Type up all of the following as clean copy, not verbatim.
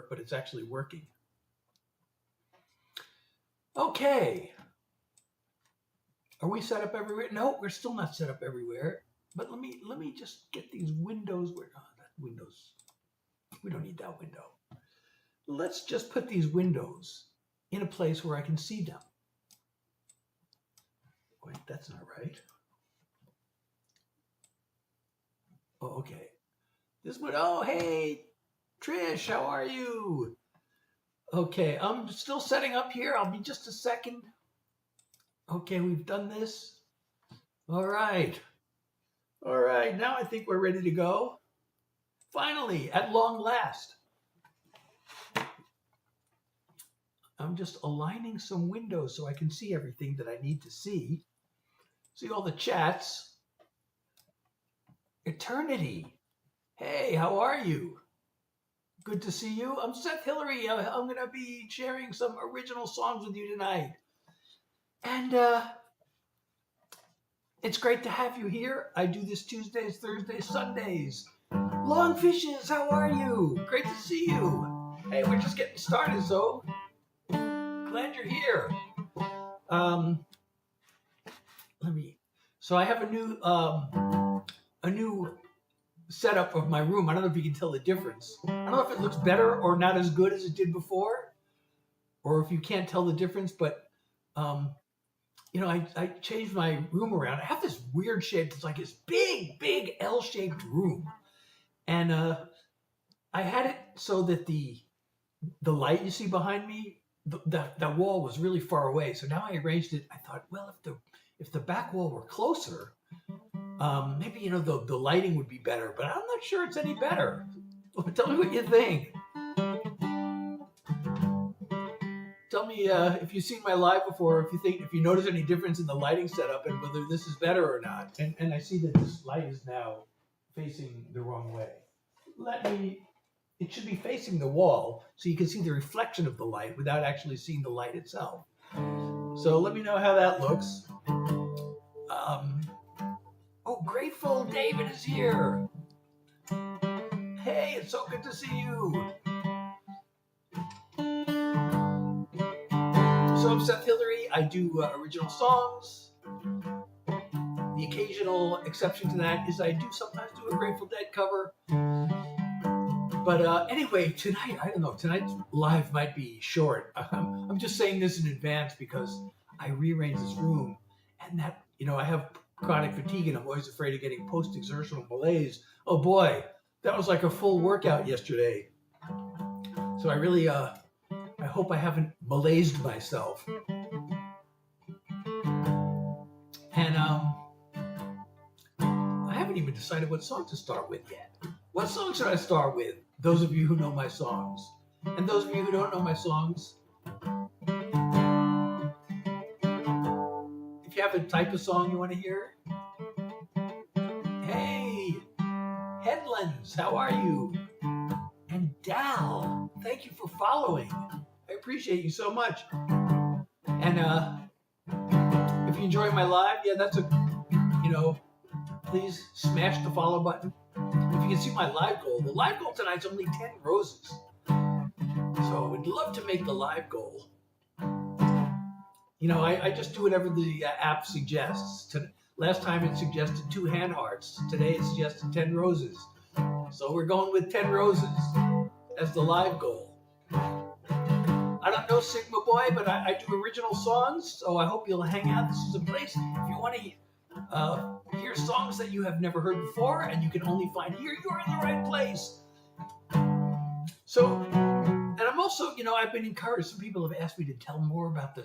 work, but it's actually working. Okay. Are we set up everywhere? No, we're still not set up everywhere. But let me just get these windows where that windows. We don't need that window. Let's just put these windows in a place where I can see them. Wait, that's not right. Oh, okay. This one, oh, hey, Trish, how are you? Okay, I'm still setting up here. I'll be just a second. Okay, we've done this. All right. All right, now I think we're ready to go. Finally, at long last. I'm just aligning some windows so I can see everything that I need to see. See all the chats. Eternity. Hey, how are you? Good to see you. I'm Seth Hilary. I'm going to be sharing some original songs with you tonight. And it's great to have you here. I do this Tuesdays, Thursdays, Sundays. Long Fishes, how are you? Great to see you. Hey, we're just getting started, so glad you're here. So I have a new setup of my room. I don't know if you can tell the difference. I don't know if it looks better or not as good as it did before, or if you can't tell the difference, but I changed my room around. I have this weird shape. It's like this big L-shaped room. And I had it so that the light you see behind me, the wall was really far away. So now I arranged it. I thought, well, if the back wall were closer, maybe the lighting would be better. But I'm not sure it's any better. Tell me what you think. Tell me if you've seen my live before, if you notice any difference in the lighting setup and whether this is better or not. And I see that this light is now facing the wrong way. It should be facing the wall so you can see the reflection of the light without actually seeing the light itself. So let me know how that looks. Grateful David is here. Hey, it's so good to see you. So I'm Seth Hilary. I do original songs. The occasional exception to that is I do sometimes do a Grateful Dead cover. But anyway, tonight, I don't know, tonight's live might be short. I'm just saying this in advance because I rearranged this room and that, I have chronic fatigue and I'm always afraid of getting post-exertional malaise. Oh boy, that was like a full workout yesterday. So I really, I hope I haven't malaised myself. And I haven't even decided what song to start with yet. What song should I start with? Those of you who know my songs. And those of you who don't know my songs, if you have a type of song you want to hear. Hey, Headlands, how are you? And Dal, thank you for following. I appreciate you so much. And if you enjoy my live, that's please smash the follow button. If you can see my live goal, the live goal tonight's only 10 roses. So I would love to make the live goal. I just do whatever the app suggests. Last time it suggested 2 hand hearts. Today it suggested 10 roses. So we're going with 10 roses as the live goal. I don't know Sigma Boy, but I do original songs, so I hope you'll hang out. This is a place if you want to hear songs that you have never heard before and you can only find here, you're in the right place. So, and I'm also, I've been encouraged. Some people have asked me to tell more about the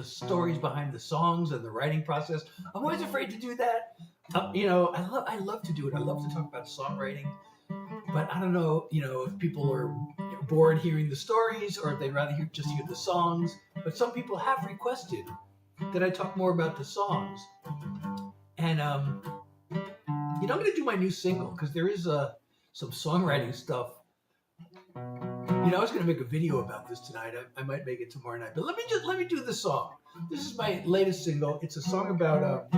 stories behind the songs and the writing process. I'm always afraid to do that. I love to do it. I love to talk about songwriting, but I don't know, if people are bored hearing the stories or if they'd rather hear the songs. But some people have requested that I talk more about the songs. And I'm going to do my new single because there is some songwriting stuff. I was going to make a video about this tonight. I might make it tomorrow night. But let me do the song. This is my latest single. It's a song about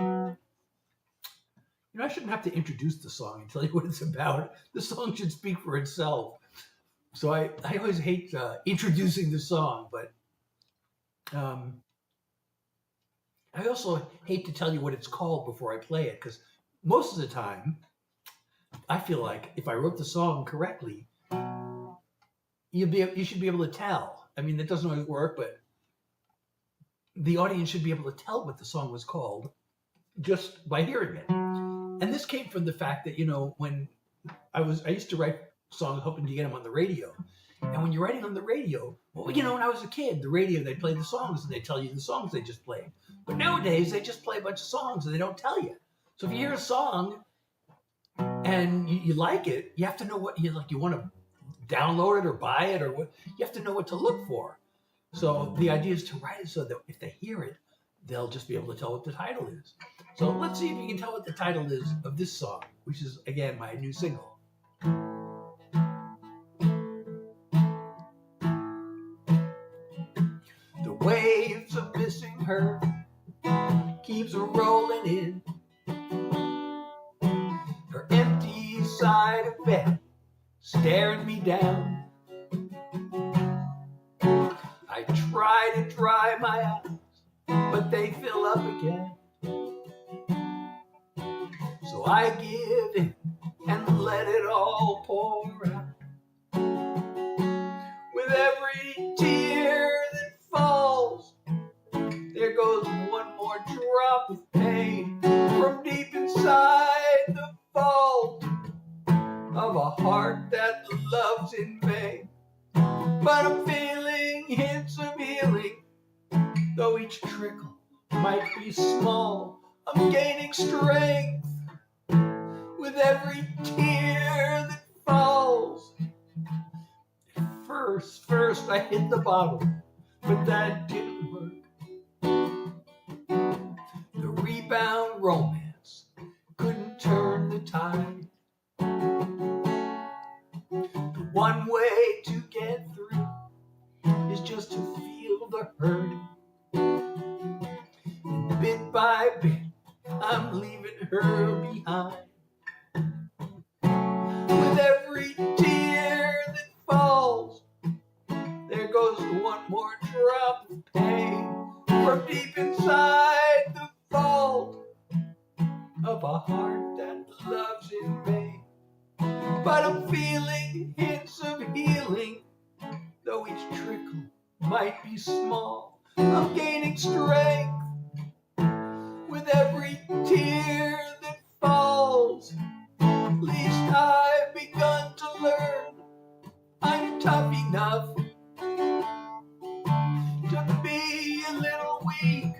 I shouldn't have to introduce the song and tell you what it's about. The song should speak for itself. So I always hate introducing the song, but I also hate to tell you what it's called before I play it, because most of the time, I feel like if I wrote the song correctly, you should be able to tell. I mean, that doesn't always work, but the audience should be able to tell what the song was called just by hearing it. And this came from the fact that, when I used to write songs hoping to get them on the radio. And when you're writing on the radio, well, when I was a kid, the radio, they'd play the songs and they'd tell you the songs they just played. But nowadays, they just play a bunch of songs and they don't tell you. So if you hear a song and you like it, you have to know what you want to download it or buy it, or what. You have to know what to look for. So the idea is to write it so that if they hear it, they'll just be able to tell what the title is. So let's see if you can tell what the title is of this song, which is, again, my new single. The waves of missing her keeps rolling in. Her empty side of bed staring me down. I try to dry my eyes, but they fill up again. So I give in and let it all pour out. With every tear that falls, there goes one more drop of pain from deep inside the vault of a heart that loves in vain. But I'm feeling hints of healing, though each trickle might be small. I'm gaining strength with every tear that falls. First I hit the bottle, but that didn't work. The rebound romance couldn't turn the tide. The one way to get through is just to feel the hurt. And bit by bit, I'm leaving her behind. With every tear that falls, there goes one more drop of pain from deep inside the vault of a heart that loves in vain. But I'm feeling hints of healing, though each trickle might be small. I'm gaining strength with every tear that falls. At least I've begun to learn I'm tough enough to be a little weak,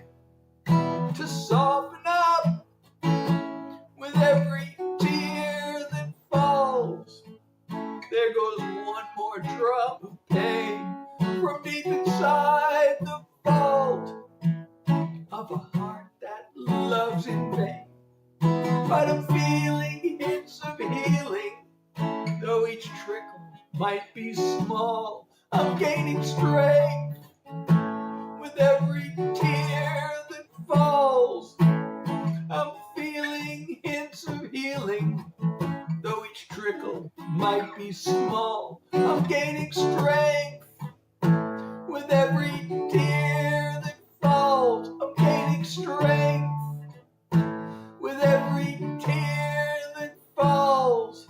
to soften up with every tear that falls. There goes one more drop of pain from deep inside the vault of a heart that loves in vain. But I'm feeling hints of healing, though each trickle might be small. I'm gaining strength with every tear that falls. I'm feeling hints of healing, though each trickle might be small. I'm gaining strength with every tear that falls. I'm gaining strength with every tear that falls.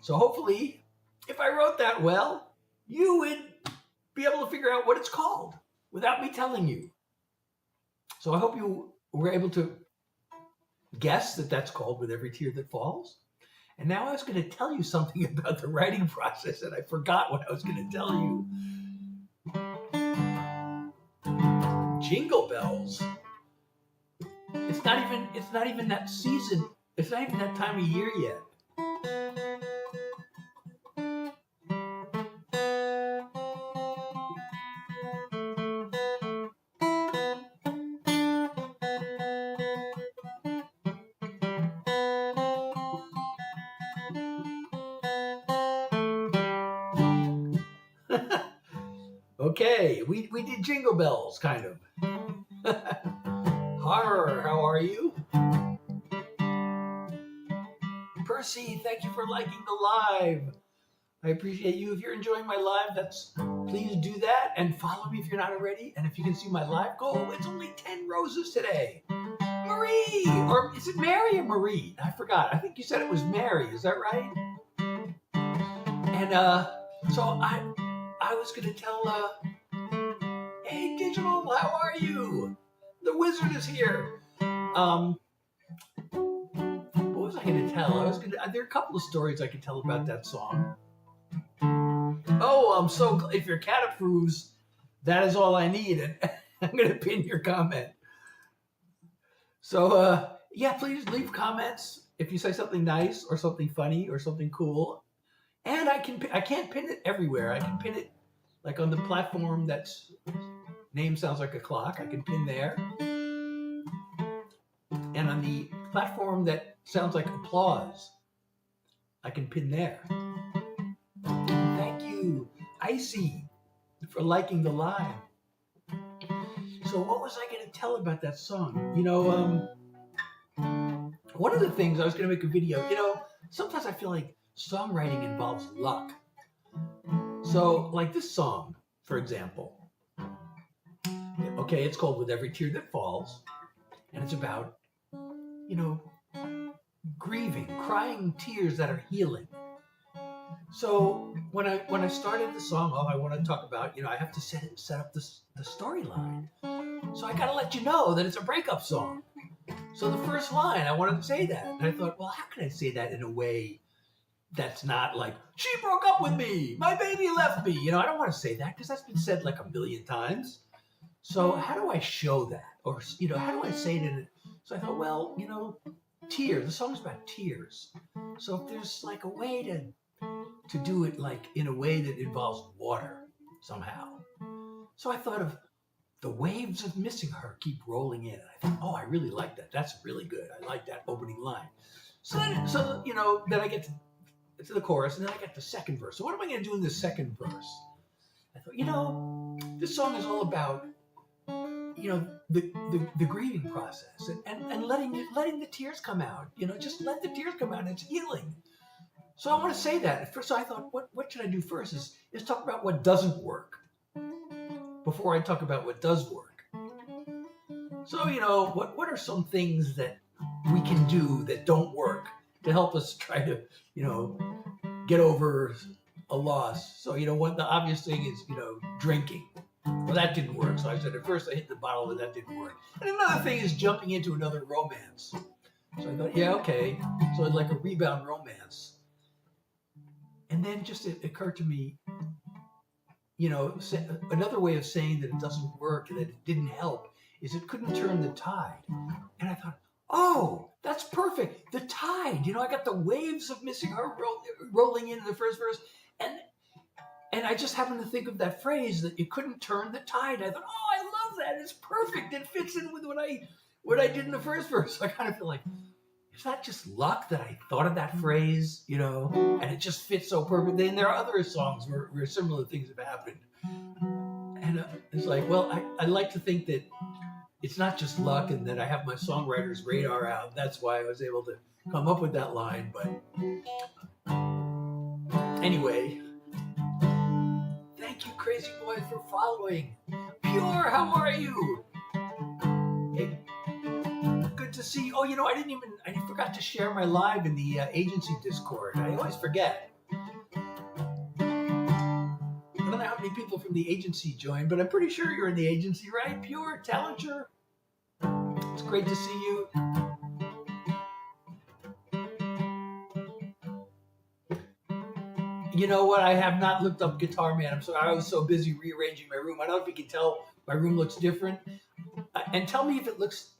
So hopefully, if I wrote that well, you would be able to figure out what it's called without me telling you. So I hope you were able to guess that that's called With Every Tear That Falls. And now I was going to tell you something about the writing process, and I forgot what I was going to tell you. Jingle bells. It's not even that season. It's not even that time of year yet. Okay, we did jingle bells, kind of. Horror, how are you? Percy, thank you for liking the live. I appreciate you. If you're enjoying my live, please do that and follow me if you're not already. And if you can see my live goal, it's only 10 roses today. Marie, or is it Mary or Marie? I forgot. I think you said it was Mary. Is that right? And so I was gonna tell. Hey, Digital, how are you? The wizard is here. What was I gonna tell? There are a couple of stories I could tell about that song. Oh, so if your cat approves, that is all I need. And I'm going to pin your comment. So, yeah, please leave comments if you say something nice or something funny or something cool. And I can't pin it everywhere. I can pin it like on the platform that's name sounds like a clock. I can pin there. And on the platform that sounds like applause, I can pin there. Thank you, Icy, for liking the live. So what was I going to tell about that song? You know, one of the things I was going to make a video, you know, sometimes I feel like songwriting involves luck. So like this song, for example, okay, it's called With Every Tear That Falls, and it's about, you know, grieving, crying tears that are healing. So when I started the song off, I want to talk about, you know, I have to set up the storyline. So I got to let you know that it's a breakup song. So the first line, I wanted to say that. And I thought, well, how can I say that in a way that's not like, she broke up with me, my baby left me. You know, I don't want to say that because that's been said like a million times. So how do I show that? Or, you know, how do I say it in it? So I thought, well, you know, tears, the song's about tears. So if there's like a way to do it like in a way that involves water somehow. So I thought of the waves of missing her keep rolling in. And I thought, oh, I really like that. That's really good. I like that opening line. So you know, then I get to the chorus and then I get the second verse. So what am I going to do in the second verse? I thought, you know, this song is all about, you know, the grieving process and letting the tears come out. You know, just let the tears come out. It's healing. So I want to say that. First, so I thought, what should I do first is talk about what doesn't work before I talk about what does work. So, you know, what are some things that we can do that don't work to help us try to, you know, get over a loss? So, you know, the obvious thing is, you know, drinking. Well, that didn't work. So I said, at first I hit the bottle and that didn't work. And another thing is jumping into another romance. So I thought, yeah, okay. So it's like a rebound romance. And then just it occurred to me, you know, another way of saying that it doesn't work, that it didn't help, is it couldn't turn the tide. And I thought, oh, that's perfect. The tide. You know, I got the waves of missing her rolling in the first verse. And I just happened to think of that phrase that you couldn't turn the tide. I thought, oh, I love that. It's perfect. It fits in with what I did in the first verse. So I kind of feel like, is that just luck that I thought of that phrase, you know, and it just fits so perfectly? And there are other songs where similar things have happened. And it's like, well, I like to think that it's not just luck and that I have my songwriter's radar out. That's why I was able to come up with that line. But anyway, thank you, Crazy Boy, for following. Pure, how are you? Hey, good to see you. Oh, you know, I forgot to share my live in the agency Discord. I always forget. I don't know how many people from the agency joined, but I'm pretty sure you're in the agency, right? Pure, Talenter. It's great to see you. You know what? I have not looked up Guitar Man. I'm sorry. I was so busy rearranging my room. I don't know if you can tell my room looks different. And tell me if it looks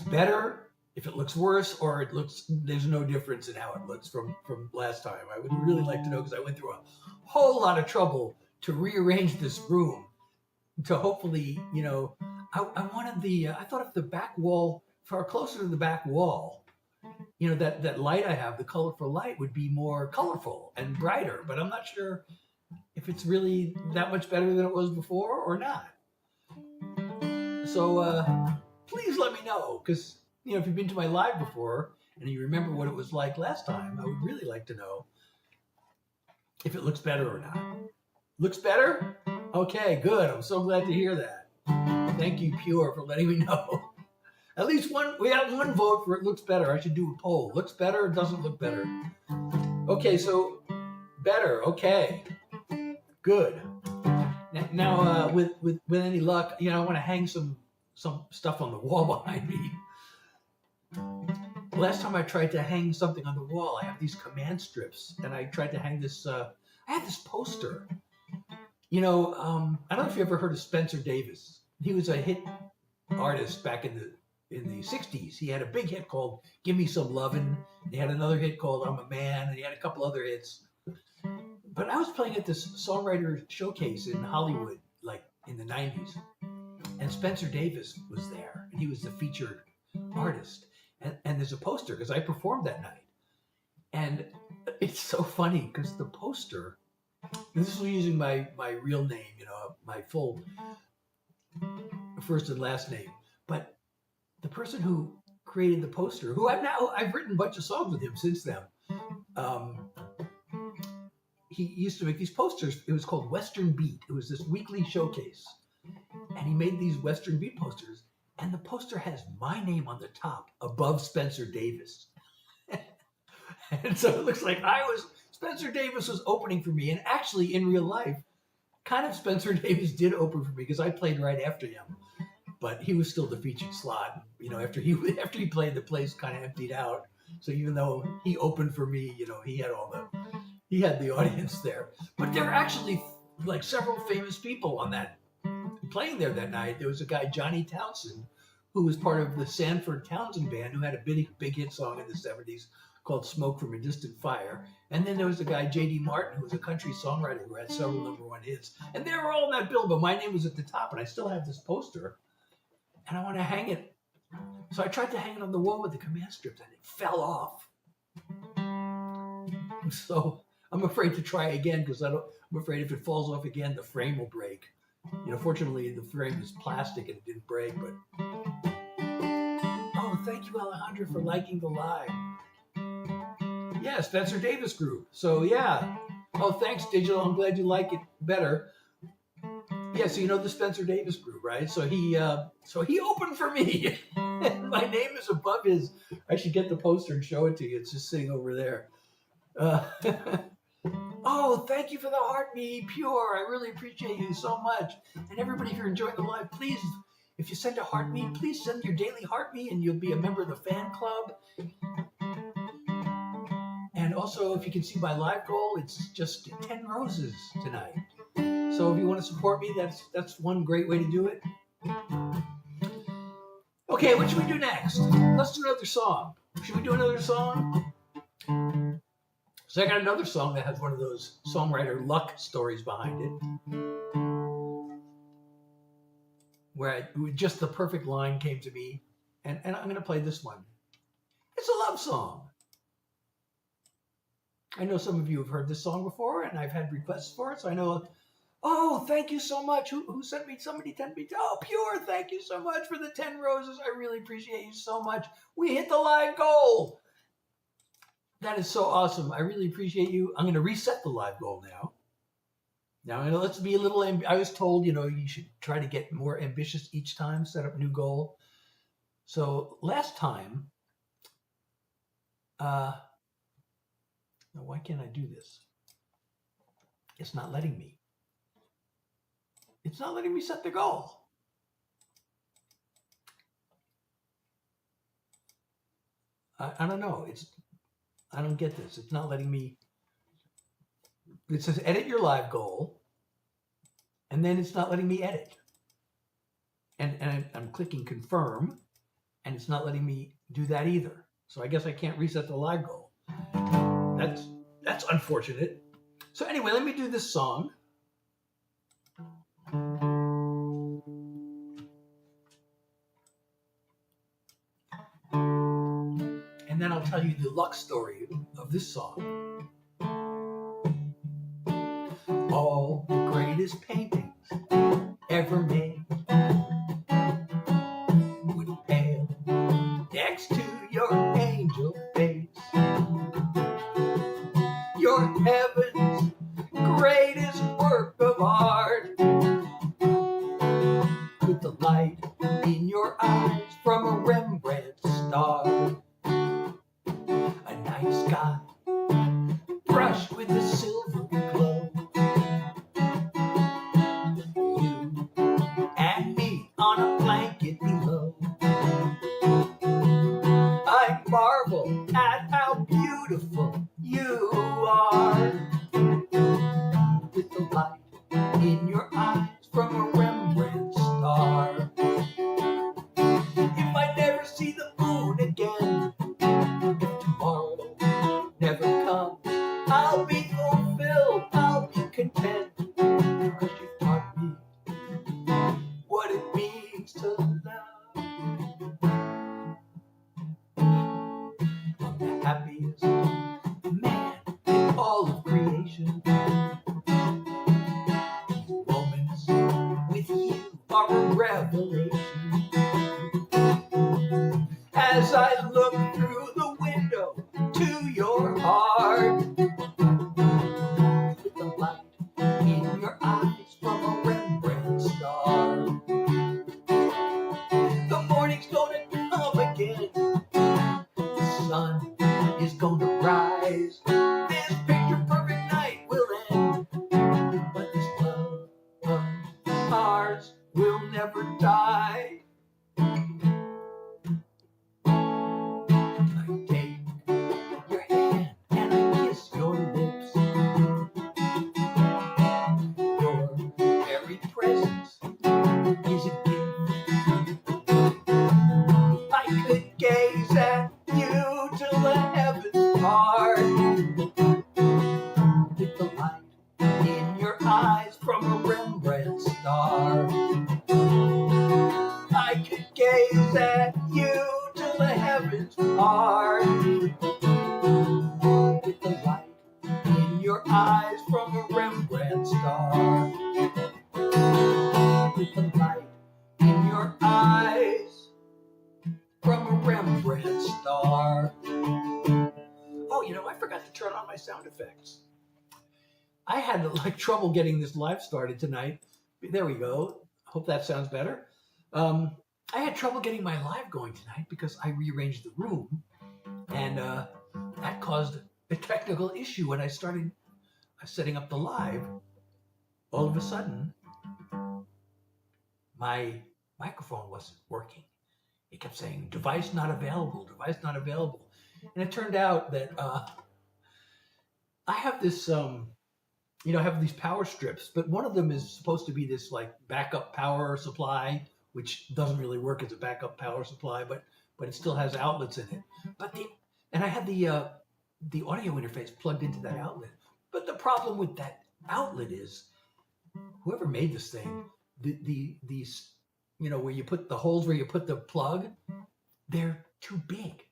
better, if it looks worse, or there's no difference in how it looks from last time. I would really like to know because I went through a whole lot of trouble to rearrange this room to hopefully, you know, I wanted I thought if the back wall, far closer to the back wall, you know, that light I have, the colorful light, would be more colorful and brighter, but I'm not sure if it's really that much better than it was before or not. So please let me know, because, you know, if you've been to my live before and you remember what it was like last time, I would really like to know if it looks better or not. Looks better? Okay, good. I'm so glad to hear that. Thank you, Pure, for letting me know. At least we have one vote for it looks better. I should do a poll. Looks better or doesn't look better? Okay, so better. Okay, good. Now, with any luck, I want to hang some stuff on the wall behind me. Last time I tried to hang something on the wall, I have these command strips, and I tried to hang this. I had this poster. I don't know if you ever heard of Spencer Davis. He was a hit artist back in the 60s. He had a big hit called "Give Me Some Lovin'." He had another hit called "I'm a Man," and he had a couple other hits. But I was playing at this songwriter showcase in Hollywood, like in the 90s, and Spencer Davis was there, and he was the featured artist. And there's a poster because I performed that night, and it's so funny because the poster. This was using my real name, my full first and last name. But the person who created the poster, who I've written a bunch of songs with him since then. He used to make these posters. It was called Western Beat. It was this weekly showcase, and he made these Western Beat posters. And the poster has my name on the top, above Spencer Davis. And so it looks like Spencer Davis was opening for me. And actually, in real life, kind of Spencer Davis did open for me because I played right after him. But he was still the featured slot. After he played, the place kind of emptied out. So even though he opened for me, he had the audience there. But there were actually like several famous people on that playing there that night. There was a guy, Johnny Townsend, who was part of the Sanford Townsend Band, who had a big hit song in the 70s called "Smoke from a Distant Fire." And then there was the guy, J.D. Martin, who was a country songwriter who had several #1 hits. And they were all in that bill, but my name was at the top, and I still have this poster. And I want to hang it. So I tried to hang it on the wall with the command strips, and it fell off. So I'm afraid to try again because I'm afraid if it falls off again, the frame will break. Fortunately, the frame is plastic and it didn't break. But oh, thank you, Alejandra, for liking the live. Yeah, Spencer Davis Group. So yeah. Oh, thanks, Digital. I'm glad you like it better. Yeah, so the Spencer Davis Group, right? So he opened for me. My name is above his. I should get the poster and show it to you. It's just sitting over there. Oh, thank you for the heart, me, Pure. I really appreciate you so much. And everybody, if you're enjoying the live, please, if you send a heart me, please send your daily heart me, and you'll be a member of the fan club. And also, if you can see my live goal, it's just 10 roses tonight. So if you want to support me, that's one great way to do it. Okay, what should we do next? Let's do another song. Should we do another song? So I got another song that has one of those songwriter luck stories behind it, where just the perfect line came to me, and I'm going to play this one. It's a love song. I know some of you have heard this song before, and I've had requests for it, so I know. Oh, thank you so much. Who sent me? Somebody sent me. Oh, Pure, thank you so much for the 10 roses. I really appreciate you so much. We hit the live goal. That is so awesome. I really appreciate you. I'm going to reset the live goal now. Now, let's be a little, I was told, you should try to get more ambitious each time, set up new goal. So last time, now why can't I do this? It's not letting me. It's not letting me set the goal. I don't know. I don't get this. It's not letting me. It says edit your live goal, and then it's not letting me edit. And I'm clicking confirm, and it's not letting me do that either. So I guess I can't reset the live goal. That's unfortunate. So anyway, let me do this song. And then I'll tell you the luck story of this song. All the greatest paintings ever made would pale next to your angel. You're heaven's greatest work of art. With the light in your eyes from a Rembrandt star. A night sky brushed with a silvery glow. You and me on a blanket below. I marvel at how beautiful you are. With the light in your eyes from a Rembrandt star. If I never see the moon again, if tomorrow never comes, I'll be fulfilled, I'll be content, because you've taught me what it means to love. I'm the happiest man in all of creation. Moments with you are a revelation. As I look through the window to your heart, with the light in your eyes from a Rembrandt star. The morning's gonna come again, the sun is gonna rise. This picture perfect night will end, but this love of ours will never die. I take your hand and I kiss your lips. Your very presence is a gift. I could gaze at you till the heavens part. With the light in your eyes from a Rembrandt star. I could gaze at you till the heavens part. With the light in your eyes from a Rembrandt star. With the light in your eyes from a Rembrandt star. Oh, I forgot to turn on my sound effects. I had trouble getting this live started tonight. There we go. Hope that sounds better. I had trouble getting my live going tonight because I rearranged the room, and that caused a technical issue when I started setting up the live. All of a sudden, my microphone wasn't working. It kept saying, device not available, device not available. And it turned out that I have this, I have these power strips, but one of them is supposed to be this backup power supply, which doesn't really work as a backup power supply, but it still has outlets in it. And I had the audio interface plugged into that outlet. But the problem with that outlet is, whoever made this thing, these where you put the holes where you put the plug, they're too big.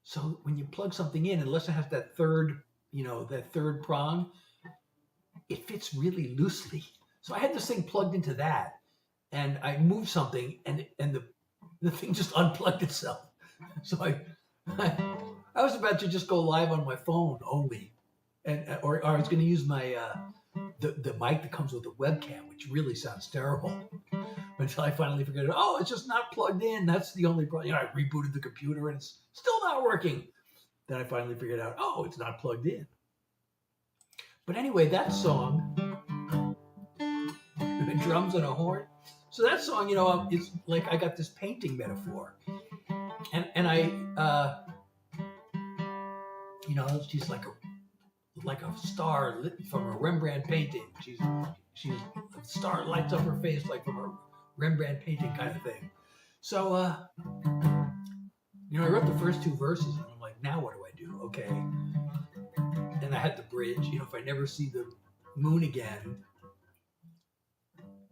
So when you plug something in, unless it has that third prong, it fits really loosely. So I had this thing plugged into that, and I moved something, and the thing just unplugged itself. So I was about to just go live on my phone only, or I was going to use my the mic that comes with the webcam, which really sounds terrible. Until I finally figured out, it's just not plugged in. That's the only problem. I rebooted the computer and it's still not working. Then I finally figured out, it's not plugged in. But anyway, that song, drums and a horn. So that song, it's like I got this painting metaphor, and I, she's like a star lit from a Rembrandt painting. She's a star lights up her face like from a Rembrandt painting kind of thing. So, I wrote the first two verses, and I'm like, now what do I do? Okay. And I had the bridge. If I never see the moon again,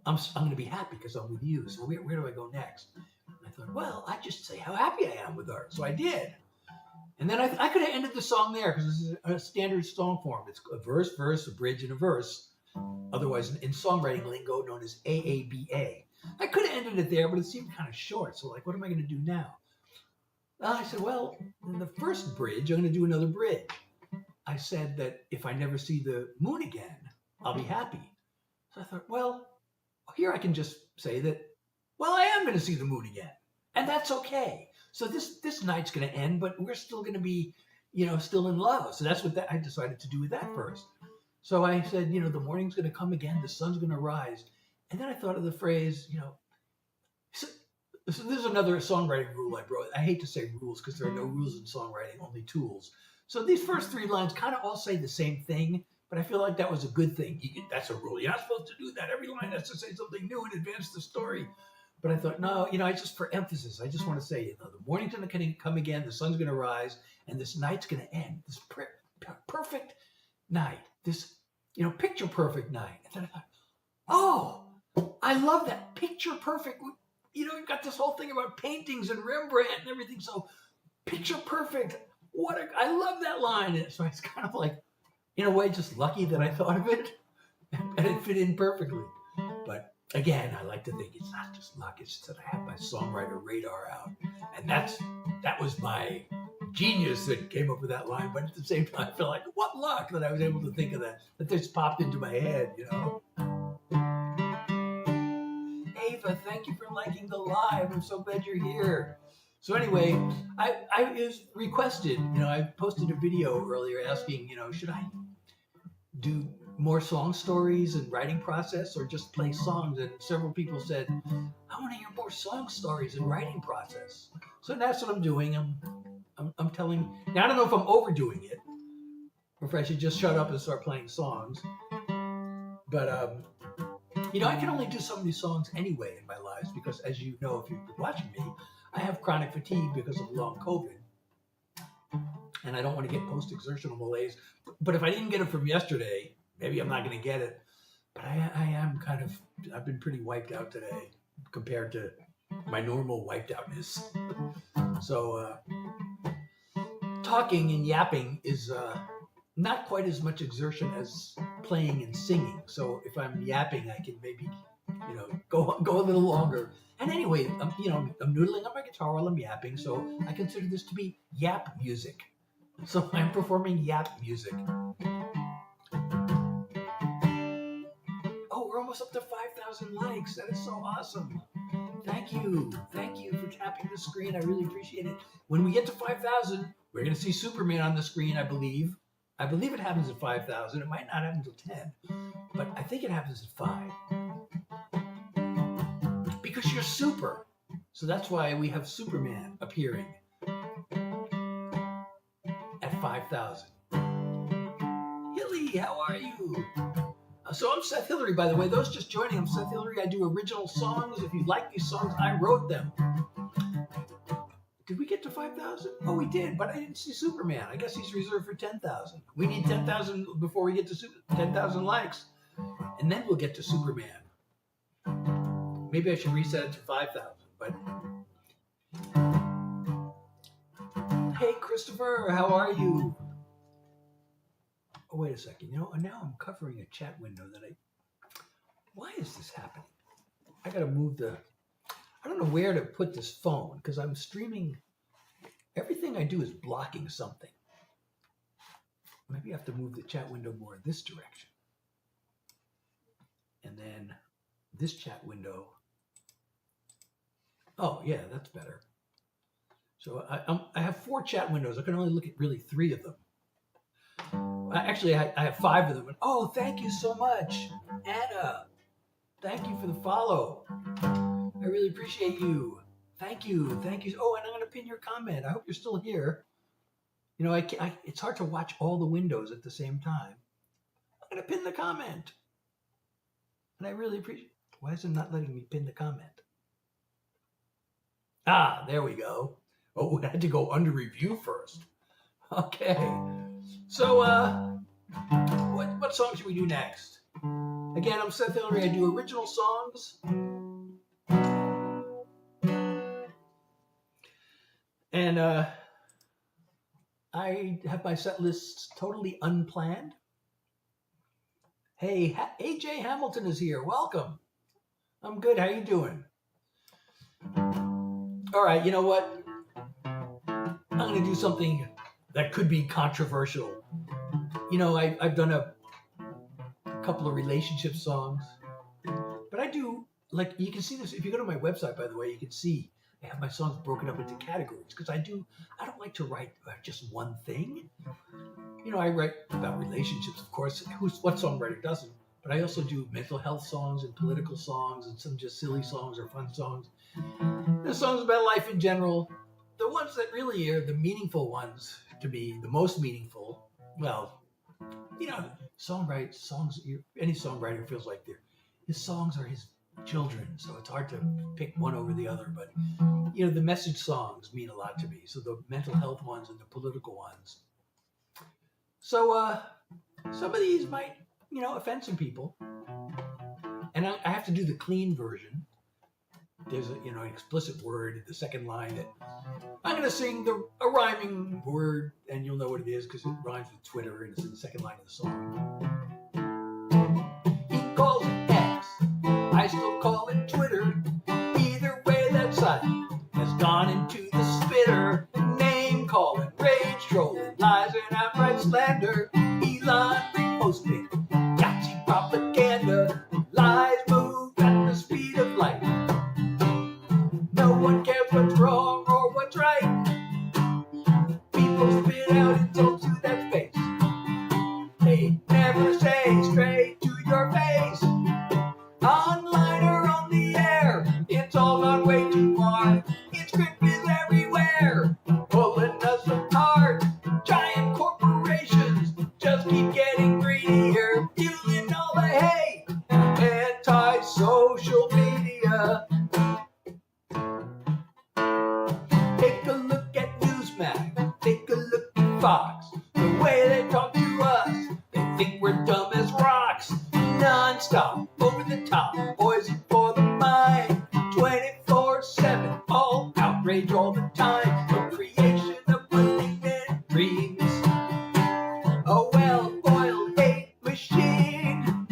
I'm going to be happy because I'm with you. So where do I go next? And I thought, well, I just say how happy I am with her. So I did. And then I could have ended the song there because this is a standard song form. It's a verse, a bridge, and a verse. Otherwise, in songwriting lingo, known as AABA. I could have ended it there, but it seemed kind of short. So what am I going to do now? I said, well, in the first bridge, I'm going to do another bridge. I said that if I never see the moon again, I'll be happy. So I thought, well, here I can just say that, well, I am going to see the moon again, and that's okay. So this night's going to end, but we're still going to be, still in love. So that's what I decided to do with that first. So I said, the morning's going to come again, the sun's going to rise. And then I thought of the phrase, so this is another songwriting rule I wrote. I hate to say rules because there are no rules in songwriting, only tools. So these first three lines kind of all say the same thing, but I feel like that was a good thing. That's a rule. You're not supposed to do that. Every line has to say something new and advance the story. But I thought, no, I just, for emphasis, I just want to say, the morning's going to come again, the sun's going to rise, and this night's going to end. This perfect night, this, picture perfect night. And then I thought, oh, I love that, picture perfect. You've got this whole thing about paintings and Rembrandt and everything. So picture perfect. I love that line. And so it's kind of like, in a way, just lucky that I thought of it and it fit in perfectly. But again, I like to think it's not just luck. It's just that I have my songwriter radar out. And that was my genius that came up with that line. But at the same time, I feel like, what luck that I was able to think of that just popped into my head, Ava, thank you for liking the live. I'm so glad you're here. So anyway, I was requested, I posted a video earlier asking, should I do more song stories and writing process or just play songs? And several people said, I want to hear more song stories and writing process. So that's what I'm doing. I'm telling, now I don't know if I'm overdoing it or if I should just shut up and start playing songs. But, I can only do so many songs anyway in my lives because, as you know, if you've been watching me, I have chronic fatigue because of long COVID. And I don't want to get post-exertional malaise. But if I didn't get it from yesterday, maybe I'm not going to get it. But I am I've been pretty wiped out today compared to my normal wiped outness. So talking and yapping is not quite as much exertion as playing and singing. So if I'm yapping, I can maybe, go a little longer. And anyway, I'm noodling on my guitar while I'm yapping, so I consider this to be yap music. So I'm performing yap music. Oh, we're almost up to 5,000 likes. That is so awesome. Thank you for tapping the screen. I really appreciate it. When we get to 5,000, we're going to see Superman on the screen, I believe. I believe it happens at 5,000. It might not happen until 10, but I think it happens at 5. Because you're super. So that's why we have Superman appearing at 5,000. Hilly, how are you? So I'm Seth Hilary, by the way. Those just joining, I'm Seth Hilary. I do original songs. If you like these songs, I wrote them. Did we get to 5,000? Oh, we did, but I didn't see Superman. I guess he's reserved for 10,000. We need 10,000 before we get to 10,000 likes, and then we'll get to Superman. Maybe I should reset it to 5,000, but... Hey, Christopher, how are you? Oh, wait a second. Now I'm covering a chat window that Why is this happening? I gotta move I don't know where to put this phone because I'm streaming. Everything I do is blocking something. Maybe I have to move the chat window more this direction. And then this chat window. Oh, yeah, that's better. So I have 4 chat windows. I can only look at really 3 of them. Actually, I have 5 of them. Oh, thank you so much, Anna. Thank you for the follow. I really appreciate you. Thank you. Oh, and I'm going to pin your comment. I hope you're still here. It's hard to watch all the windows at the same time. I'm going to pin the comment. And I really appreciate Why is it not letting me pin the comment? Ah, there we go. Oh, we had to go under review first. Okay. So, what song should we do next? Again, I'm Seth Hilary. I do original songs. And I have my set lists totally unplanned. Hey, AJ Hamilton is here. Welcome. I'm good. How you doing? All right, you know what? I'm going to do something that could be controversial. I've done a couple of relationship songs, but I do, like, you can see this if you go to my website, by the way. You can see I have my songs broken up into categories because I don't like to write just one thing. I write about relationships, of course. What songwriter doesn't? But I also do mental health songs and political songs and some just silly songs or fun songs. The songs about life in general. The ones that really are the meaningful ones to me, the most meaningful. Well, songs. Any songwriter feels like his songs are his children, so it's hard to pick one over the other. But the message songs mean a lot to me. So the mental health ones and the political ones. So some of these might offend some people, and I have to do the clean version. There's an explicit word at the second line that I'm going to sing a rhyming word, and you'll know what it is because it rhymes with Twitter, and it's in the second line of the song. He calls it X, I still call it Twitter. Either way, that site has gone into the spitter. Name calling, rage trolling, lies and outright slander. Elon reposting, Yahtzee propaganda. Lies move at the speed of light. No one cares what's wrong or what's right. People spit out insults to their face. They never say straight to your face. Online or on the air, it's all gone way too far. Its grip is everywhere, pulling us apart. Giant corporations just keep getting greedier, fueling all the hate. Anti-social media. Take a look at Newsmax, take a look at Fox. The way they talk to us, they think we're dumb as rocks. Non-stop, over the top, poison for the mind. 24/7, all outrage all the time. The creation of malignant dreams. A well-oiled hate machine.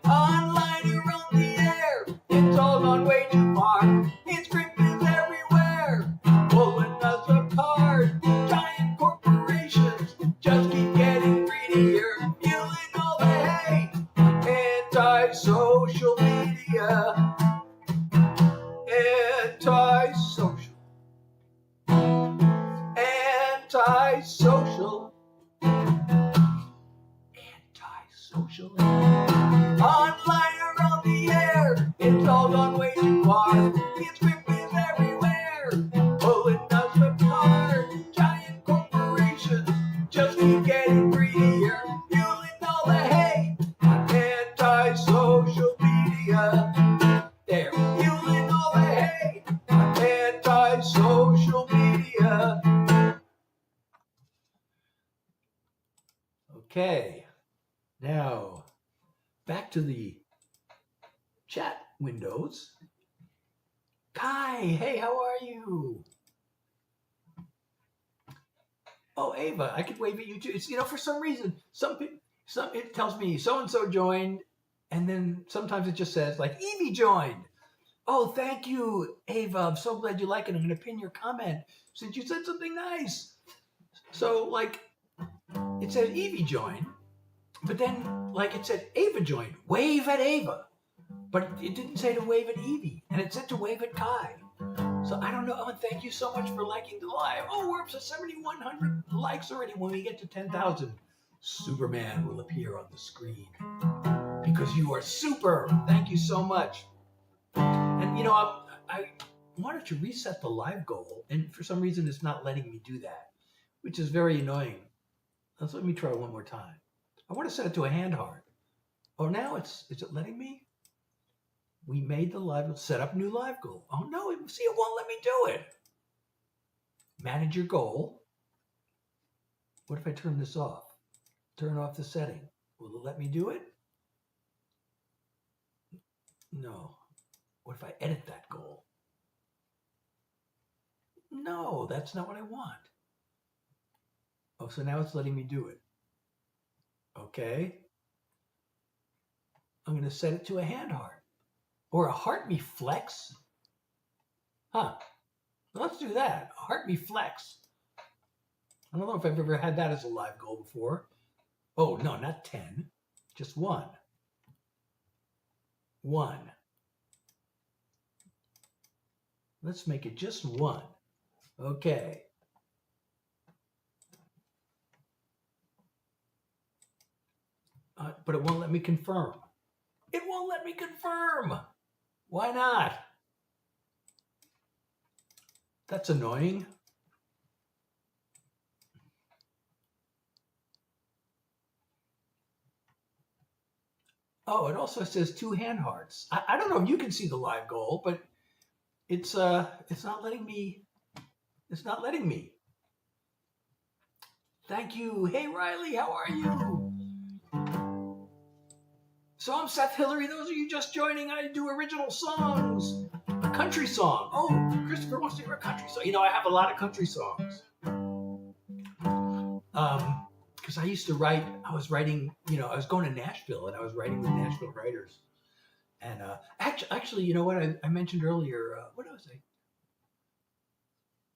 Online or on the air, it's all gone way too far. Its grip is everywhere, pulling us apart. Giant corporations just keep getting greedier, fueling all the hate. Anti-social media. Anti-social. Anti-social. Anti-social. Online or on the air, it's all gone way too far. Its grip is everywhere, pulling us apart. Giant corporations just keep getting greedier, fueling all the hate. Anti-social media. They're fueling all the hate. Anti-social media. Okay, now back to the chat windows. Kai, hey, how are you? Oh, Ava, I could wave at you too. It's for some reason, it tells me so and so joined, and then sometimes it just says like Evie joined. Oh, thank you, Ava. I'm so glad you like it. I'm going to pin your comment since you said something nice. So like it said Evie joined, but then like it said Ava joined. Wave at Ava. But it didn't say to wave at Evie, and it said to wave at Kai. So I don't know. Oh, and thank you so much for liking the live. Oh, we're up to 7,100 likes already. When we get to 10,000, Superman will appear on the screen because you are super. Thank you so much. And I wanted to reset the live goal, and for some reason it's not letting me do that, which is very annoying. Let's let me try one more time. I want to set it to a hand heart. Oh, now is it letting me? We made the live, set up new live goal. Oh no, see, it won't let me do it. Manage your goal. What if I turn this off? Turn off the setting. Will it let me do it? No. What if I edit that goal? No, that's not what I want. Oh, so now it's letting me do it. Okay. I'm going to set it to a hand heart. Or a heart me flex. Huh. Let's do that. A heart me flex. I don't know if I've ever had that as a live goal before. Oh, no, not 10. Just one. One. Let's make it just one. Okay. But it won't let me confirm. It won't let me confirm. Why not? That's annoying. Oh, it also says 2 hand hearts. I don't know if you can see the live goal, but it's not letting me. It's not letting me. Thank you. Hey Riley, how are you? So I'm Seth Hilary. Those of you just joining, I do original songs. A country song. Oh, Christopher wants to hear a country song. You know, I have a lot of country songs. Because I used to write, I was writing, I was going to Nashville and I was writing with Nashville writers. And actually, you know what I mentioned earlier? What was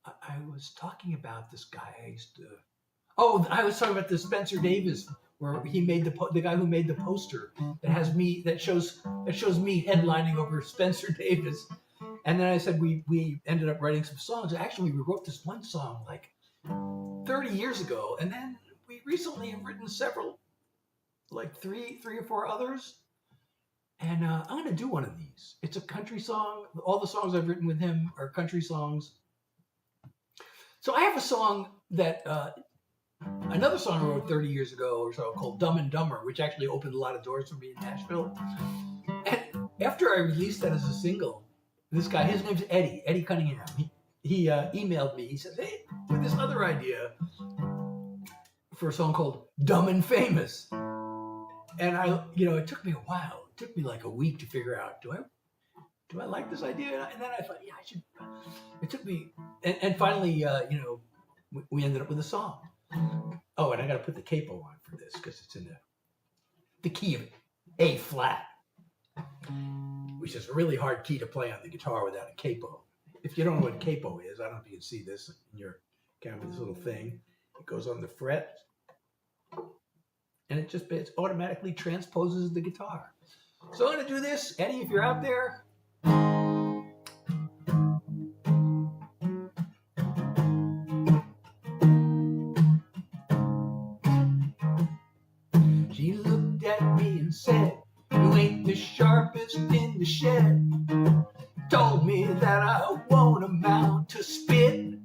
I was talking about this guy I used to. Oh, I was talking about the Spencer Davis, where he made the guy who made the poster that shows me headlining over Spencer Davis. And then I said we ended up writing some songs. Actually, we wrote this one song like 30 years ago, and then we recently have written several, like three or four others. And I'm going to do one of these. It's a country song. All the songs I've written with him are country songs. So I have a song that, another song I wrote 30 years ago or so called Dumb and Dumber, which actually opened a lot of doors for me in Nashville. And after I released that as a single, this guy, his name's Eddie Cunningham, he emailed me. He said, hey, with this other idea for a song called Dumb and Famous. And it took me a while. It took me like a week to figure out, do I like this idea? And then I thought, yeah, I should. It took me, and finally, we ended up with a song. Oh, and I got to put the capo on for this because it's in the key of A flat, which is a really hard key to play on the guitar without a capo. If you don't know what capo is, I don't know if you can see this in your camera, this little thing. It goes on the fret, and it automatically transposes the guitar. So I'm going to do this. Eddie, if you're out there. She looked at me and said, you ain't the sharpest in the shed. Told me that I won't amount to spit.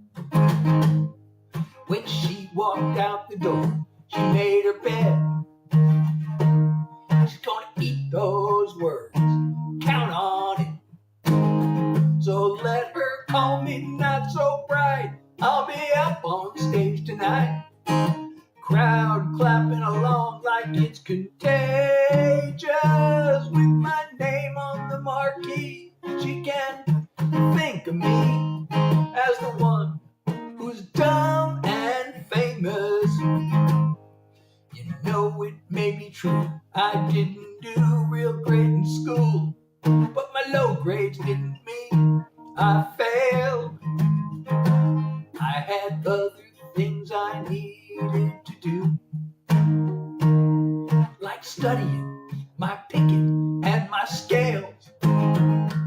When she walked out the door, she made her bed. She's gonna eat those words, count on it. So let her call me not so bright. I'll be up on stage tonight. Crowd clapping along like it's contagious. With my name on the marquee, she can think of me as the one who's dumb and famous. You know it may be true, I didn't do real great in school, but my low grades didn't mean I failed. I had other things I needed to do, like studying my picking and my scales.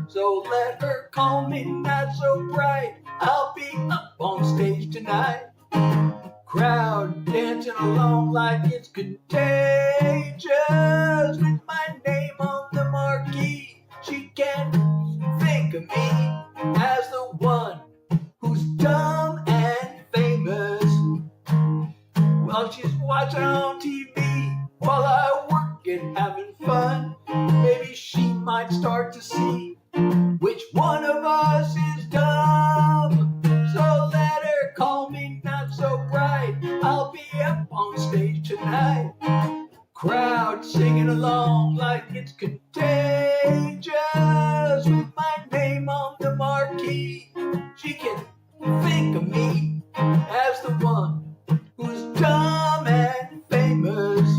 So let her call me not so bright. I'll be up on stage tonight. Crowd dancing along like it's contagious. With my name on the marquee, she can think of me as the one who's dumb and famous. While she's watching on TV, while I work and having fun, maybe she might start to see which one of us is dumb. So let her call me not so bright. I'll be up on stage tonight. Crowd singing along like it's contagious. With my name on the marquee, she can think of me as the one who's dumb and famous.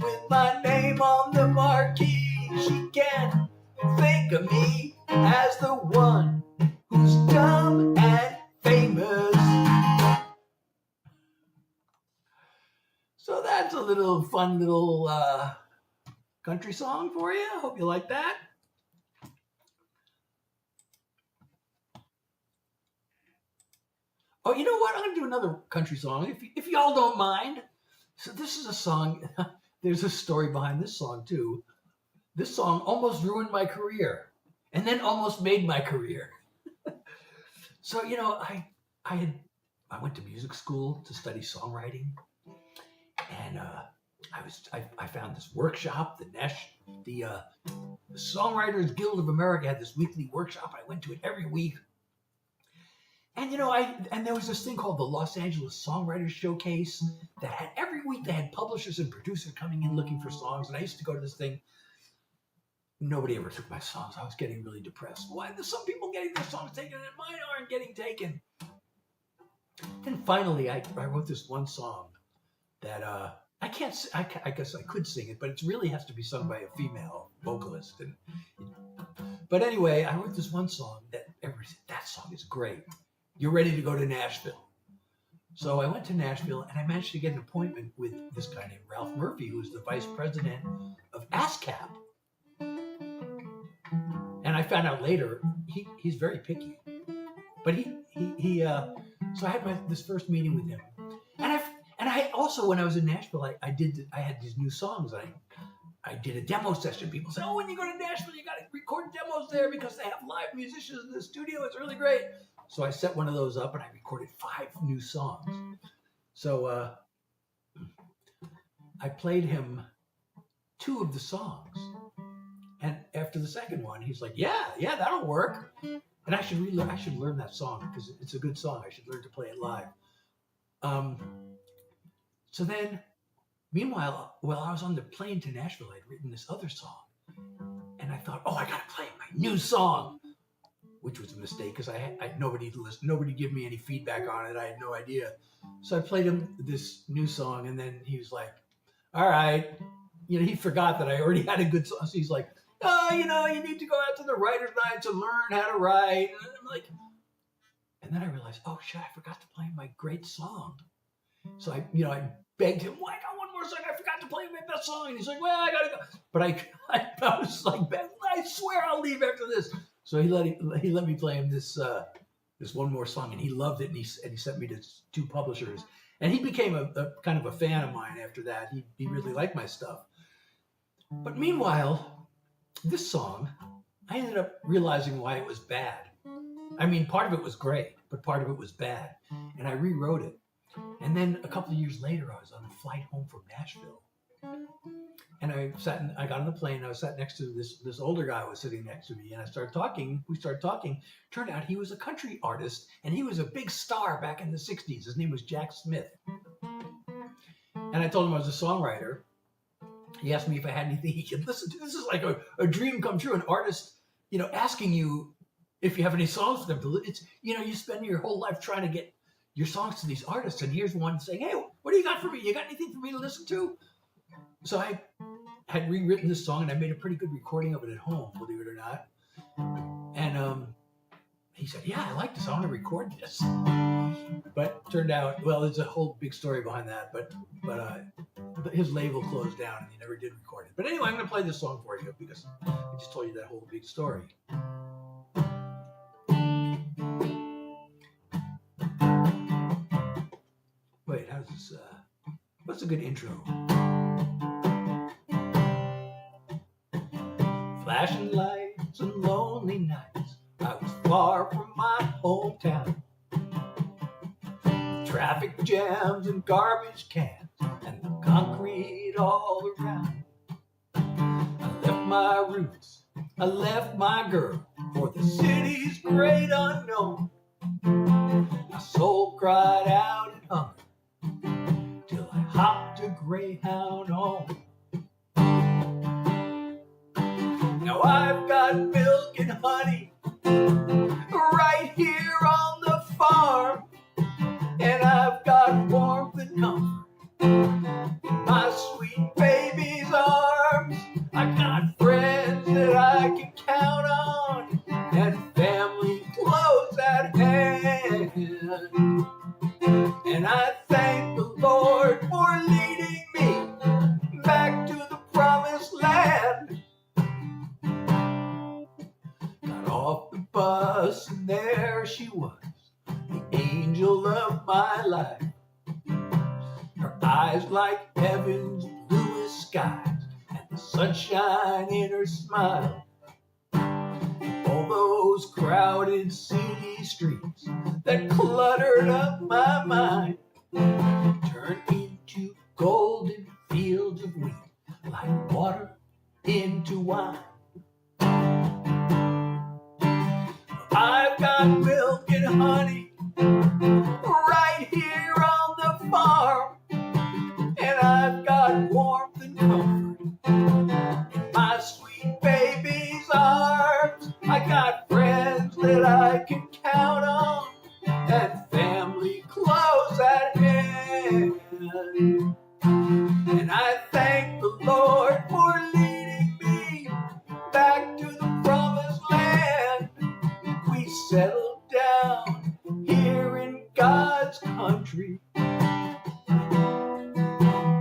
With my name on the marquee, she can think of me as the one who's dumb and famous. So that's a little fun little country song for you. Hope you like that. Oh, you know what? I'm going to do another country song, if y'all don't mind. So this is a song. There's a story behind this song, too. This song almost ruined my career and then almost made my career. So, you know, I went to music school to study songwriting. And I found this workshop. The Songwriters Guild of America had this weekly workshop. I went to it every week. And you know, there was this thing called the Los Angeles Songwriters Showcase that had every week they had publishers and producers coming in looking for songs. And I used to go to this thing. Nobody ever took my songs. I was getting really depressed. Why? There's some people getting their songs taken and mine aren't getting taken. Then finally, I wrote this one song that I can't. I guess I could sing it, but it really has to be sung by a female vocalist. But anyway, I wrote this one song that song is great. You're ready to go to Nashville. So I went to Nashville and I managed to get an appointment with this guy named Ralph Murphy, who's the vice president of ASCAP. And I found out later he's very picky. But so I had this first meeting with him. And I also, when I was in Nashville, I had these new songs. I did a demo session. People say, oh, when you go to Nashville, you got to record demos there because they have live musicians in the studio. It's really great. So I set one of those up and I recorded 5 new songs. So I played him 2 of the songs. And after the second one, he's like, yeah, that'll work. And I should learn that song because it's a good song. I should learn to play it live. So then, meanwhile, while I was on the plane to Nashville, I'd written this other song. And I thought, oh, I got to play my new song, which was a mistake because nobody listened. Nobody gave me any feedback on it. I had no idea. So I played him this new song, and then he was like, all right. You know, he forgot that I already had a good song. So he's like, oh, you know, you need to go out to the writer's night to learn how to write. And I'm like, and then I realized, oh, shit, I forgot to play my great song. So I begged him, well, I got one more song. I forgot to play my best song. And he's like, well, I got to go. But I was like, Ben, I swear I'll leave after this. So he let me play him this one more song, and he loved it. And he sent me to 2 publishers. And he became a kind of a fan of mine after that. He really liked my stuff. But meanwhile, this song, I ended up realizing why it was bad. I mean, part of it was great, but part of it was bad. And I rewrote it. And then a couple of years later, I was on a flight home from Nashville. And I got on the plane, and I was sat next to this older guy was sitting next to me, and we started talking. Turned out he was a country artist, and he was a big star back in the 60s. His name was Jack Smith. And I told him I was a songwriter. He asked me if I had anything he could listen to. This is like a dream come true, an artist, asking you if you have any songs for them to listen. It's, you spend your whole life trying to get your songs to these artists, and here's one saying, hey, what do you got for me? You got anything for me to listen to? So I had rewritten this song, and I made a pretty good recording of it at home, believe it or not. And he said, yeah, I like this. I want to record this. But turned out, well, there's a whole big story behind that. But his label closed down, and he never did record it. But anyway, I'm going to play this song for you because I just told you that whole big story. Wait, how's this? What's a good intro? Flashing lights and lonely nights, I was far from my hometown. Traffic jams and garbage cans and the concrete all around. I left my roots, I left my girl for the city's great unknown. My soul cried out in hunger till I hopped a Greyhound home. Now I've got milk and honey right here on the farm, and I've got warmth and comfort in my sweet baby's arms. I got friends that I can count on and family close at hand, and I thank the Lord for leading she was the angel of my life. Her eyes like heaven's bluest skies, and the sunshine in her smile. All those crowded city streets that cluttered up my mind turned into golden fields of wheat, like water into wine. I've got milk and honey right here on the farm, and I've got warmth and comfort in my sweet baby's arms. I got friends that I can count on, and family close at hand. And I thank the Lord for leading me back to the promised land. We settled down here in God's country.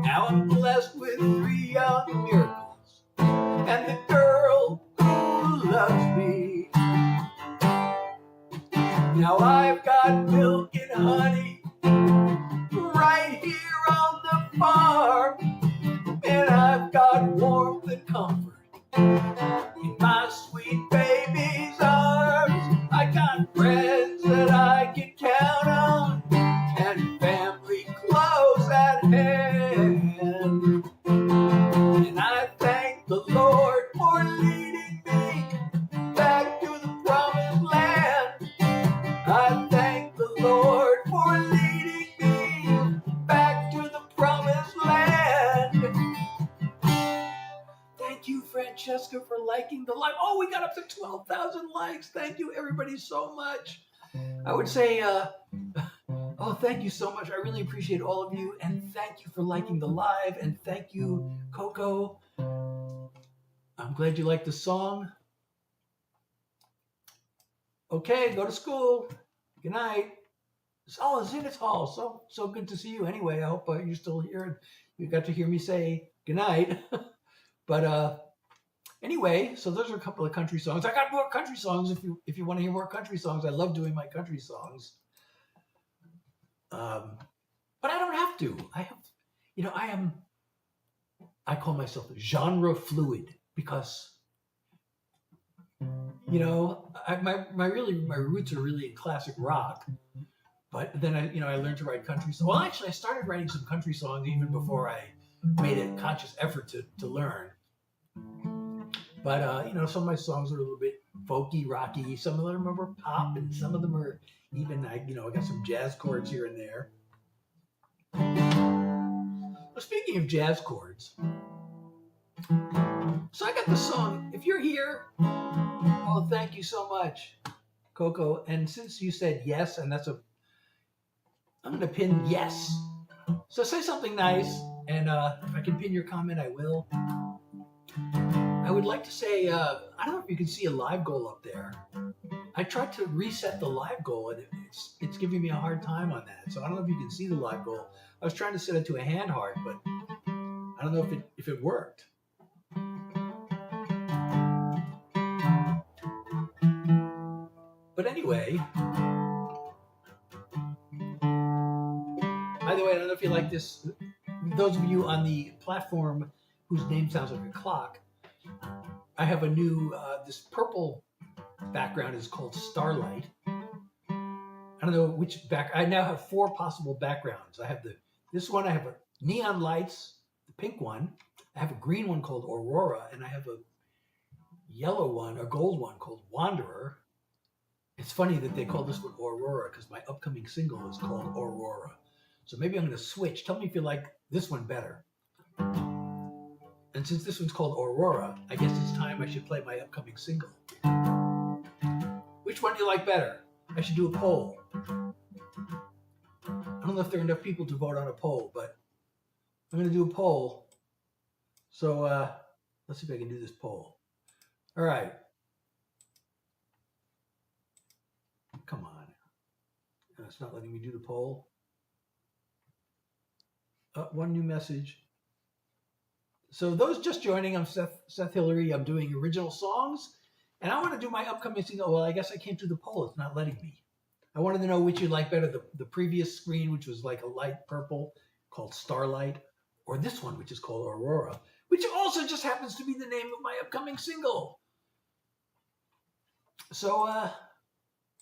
Now I'm blessed with 3 young miracles and the girl who loves me. Now I've got milk and honey right here on the farm, and I've got warmth and comfort in my sweet baby's arms. I got friends that I can count on, and family close at hand. And I thank the Lord for leading me back to the promised land. I thank the Lord for leading me back to the promised land. Thank you, Francesca, for liking the live. Oh, we got up to 12,000 likes. Thank you, everybody, so much. I would say, oh, thank you so much. I really appreciate all of you. And thank you for liking the live. And thank you, Coco. I'm glad you liked the song. Okay, go to school. Good night. Oh, Zenith Hall. So good to see you. Anyway, I hope you're still here. You got to hear me say good night. But anyway, so those are a couple of country songs. I got more country songs if you want to hear more country songs. I love doing my country songs. But I don't have to. I call myself genre fluid because, my roots are really in classic rock. But then I learned to write country songs. Well, actually, I started writing some country songs even before I made a conscious effort to learn. But some of my songs are a little bit folky, rocky. Some of them are pop, and some of them are even I got some jazz chords here and there. Well, speaking of jazz chords, so I got the song. If you're here, oh, thank you so much, Coco. And since you said yes, and I'm gonna pin yes. So say something nice, and if I can pin your comment, I will. I would like to say, I don't know if you can see a live goal up there. I tried to reset the live goal, and it's giving me a hard time on that. So I don't know if you can see the live goal. I was trying to set it to a hand heart, but I don't know if it worked. But anyway, by the way, I don't know if you like this. Those of you on the platform whose name sounds like a clock, I have a new, this purple background is called Starlight. I don't know which I now have 4 possible backgrounds. I have this one, I have a neon lights, the pink one. I have a green one called Aurora, and I have a yellow one, a gold one called Wanderer. It's funny that they call this one Aurora because my upcoming single is called Aurora. So maybe I'm going to switch. Tell me if you like this one better. And since this one's called Aurora, I guess it's time I should play my upcoming single. Which one do you like better? I should do a poll. I don't know if there are enough people to vote on a poll, but I'm going to do a poll. So let's see if I can do this poll. All right. Come on. No, it's not letting me do the poll. One new message. So those just joining, I'm Seth Hilary. I'm doing original songs, and I want to do my upcoming single. Well, I guess I can't do the poll. It's not letting me. I wanted to know which you like better, the previous screen, which was like a light purple called Starlight, or this one, which is called Aurora, which also just happens to be the name of my upcoming single. So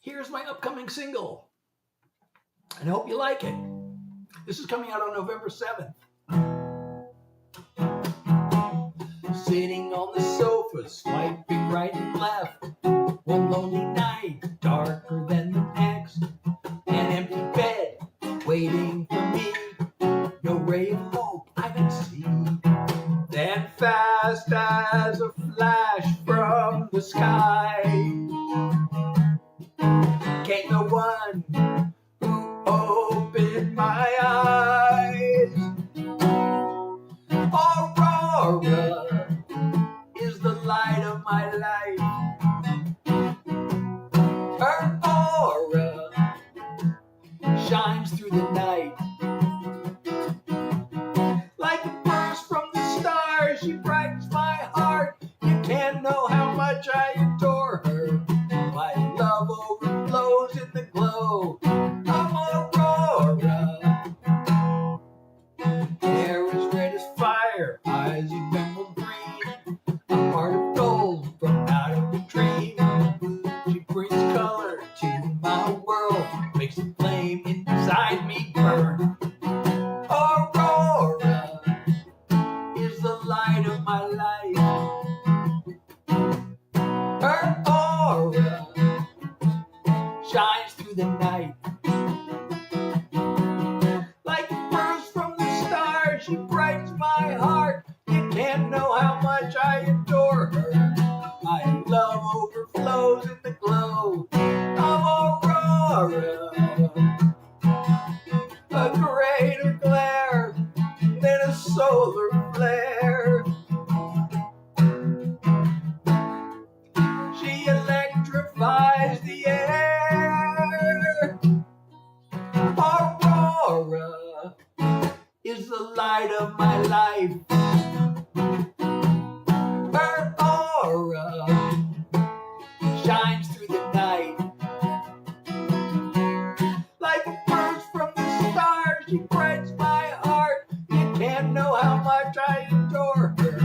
here's my upcoming single, and I hope you like it. This is coming out on November 7th. Sitting on the sofa, swiping right and left. One lonely night, darker than the next. An empty bed, waiting for me. No ray of hope I can see. Then fast as a flash from the sky came the one who opened my eyes. Aurora is the light of my life. Her aura shines through the night. Like a burst from the stars, she brightens my heart. You can't know how much I adore her. My love overflows in the glow of Aurora. Hair as red as fire, eyes of emerald green, a heart of gold from out of a dream. She brings color to my world, makes the flame inside me burn. Aurora is the light of my life. Her aura shines through the night. Like a burst from the stars, she brightens my heart. You can't know how much I adore her. My love overflows in the glow of Aurora. A greater glare than a solar flare. She electrifies the air. Aurora is the light of my life. Her aura shines through the night. Like a burst from the stars, she brightens my heart. You can't know how much I adore her.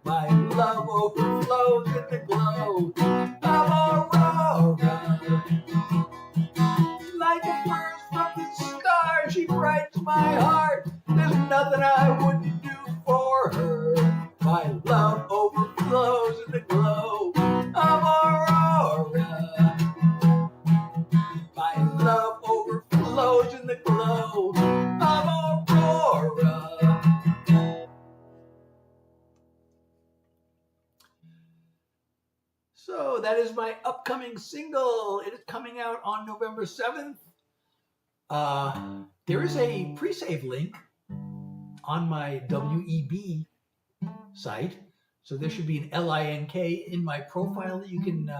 My love overflows in the glow of Aurora. Like a burst from the stars, she brightens my heart. There's nothing I wouldn't do for her. My love overflows in the glow of Aurora. My love overflows in the glow of Aurora. So that is my upcoming single. It is coming out on November 7th. There is a pre-save link on my WEB site. So there should be an LINK in my profile that you can,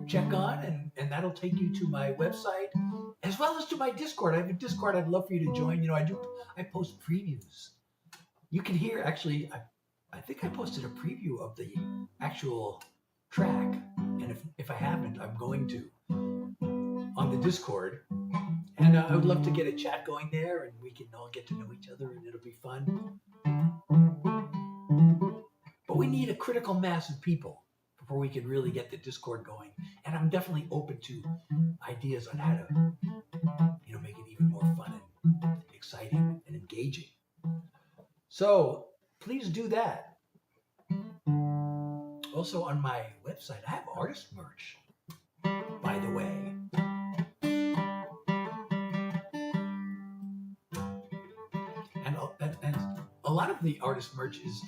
check on, and that'll take you to my website as well as to my Discord. I have a Discord I'd love for you to join. I post previews. You can hear, actually, I think I posted a preview of the actual track. And if I haven't, I'm going to on the Discord. And I would love to get a chat going there, and we can all get to know each other, and it'll be fun. But we need a critical mass of people before we can really get the Discord going. And I'm definitely open to ideas on how to, make it even more fun and exciting and engaging. So please do that. Also on my website, I have artist merch, by the way. And a lot of the artist merch is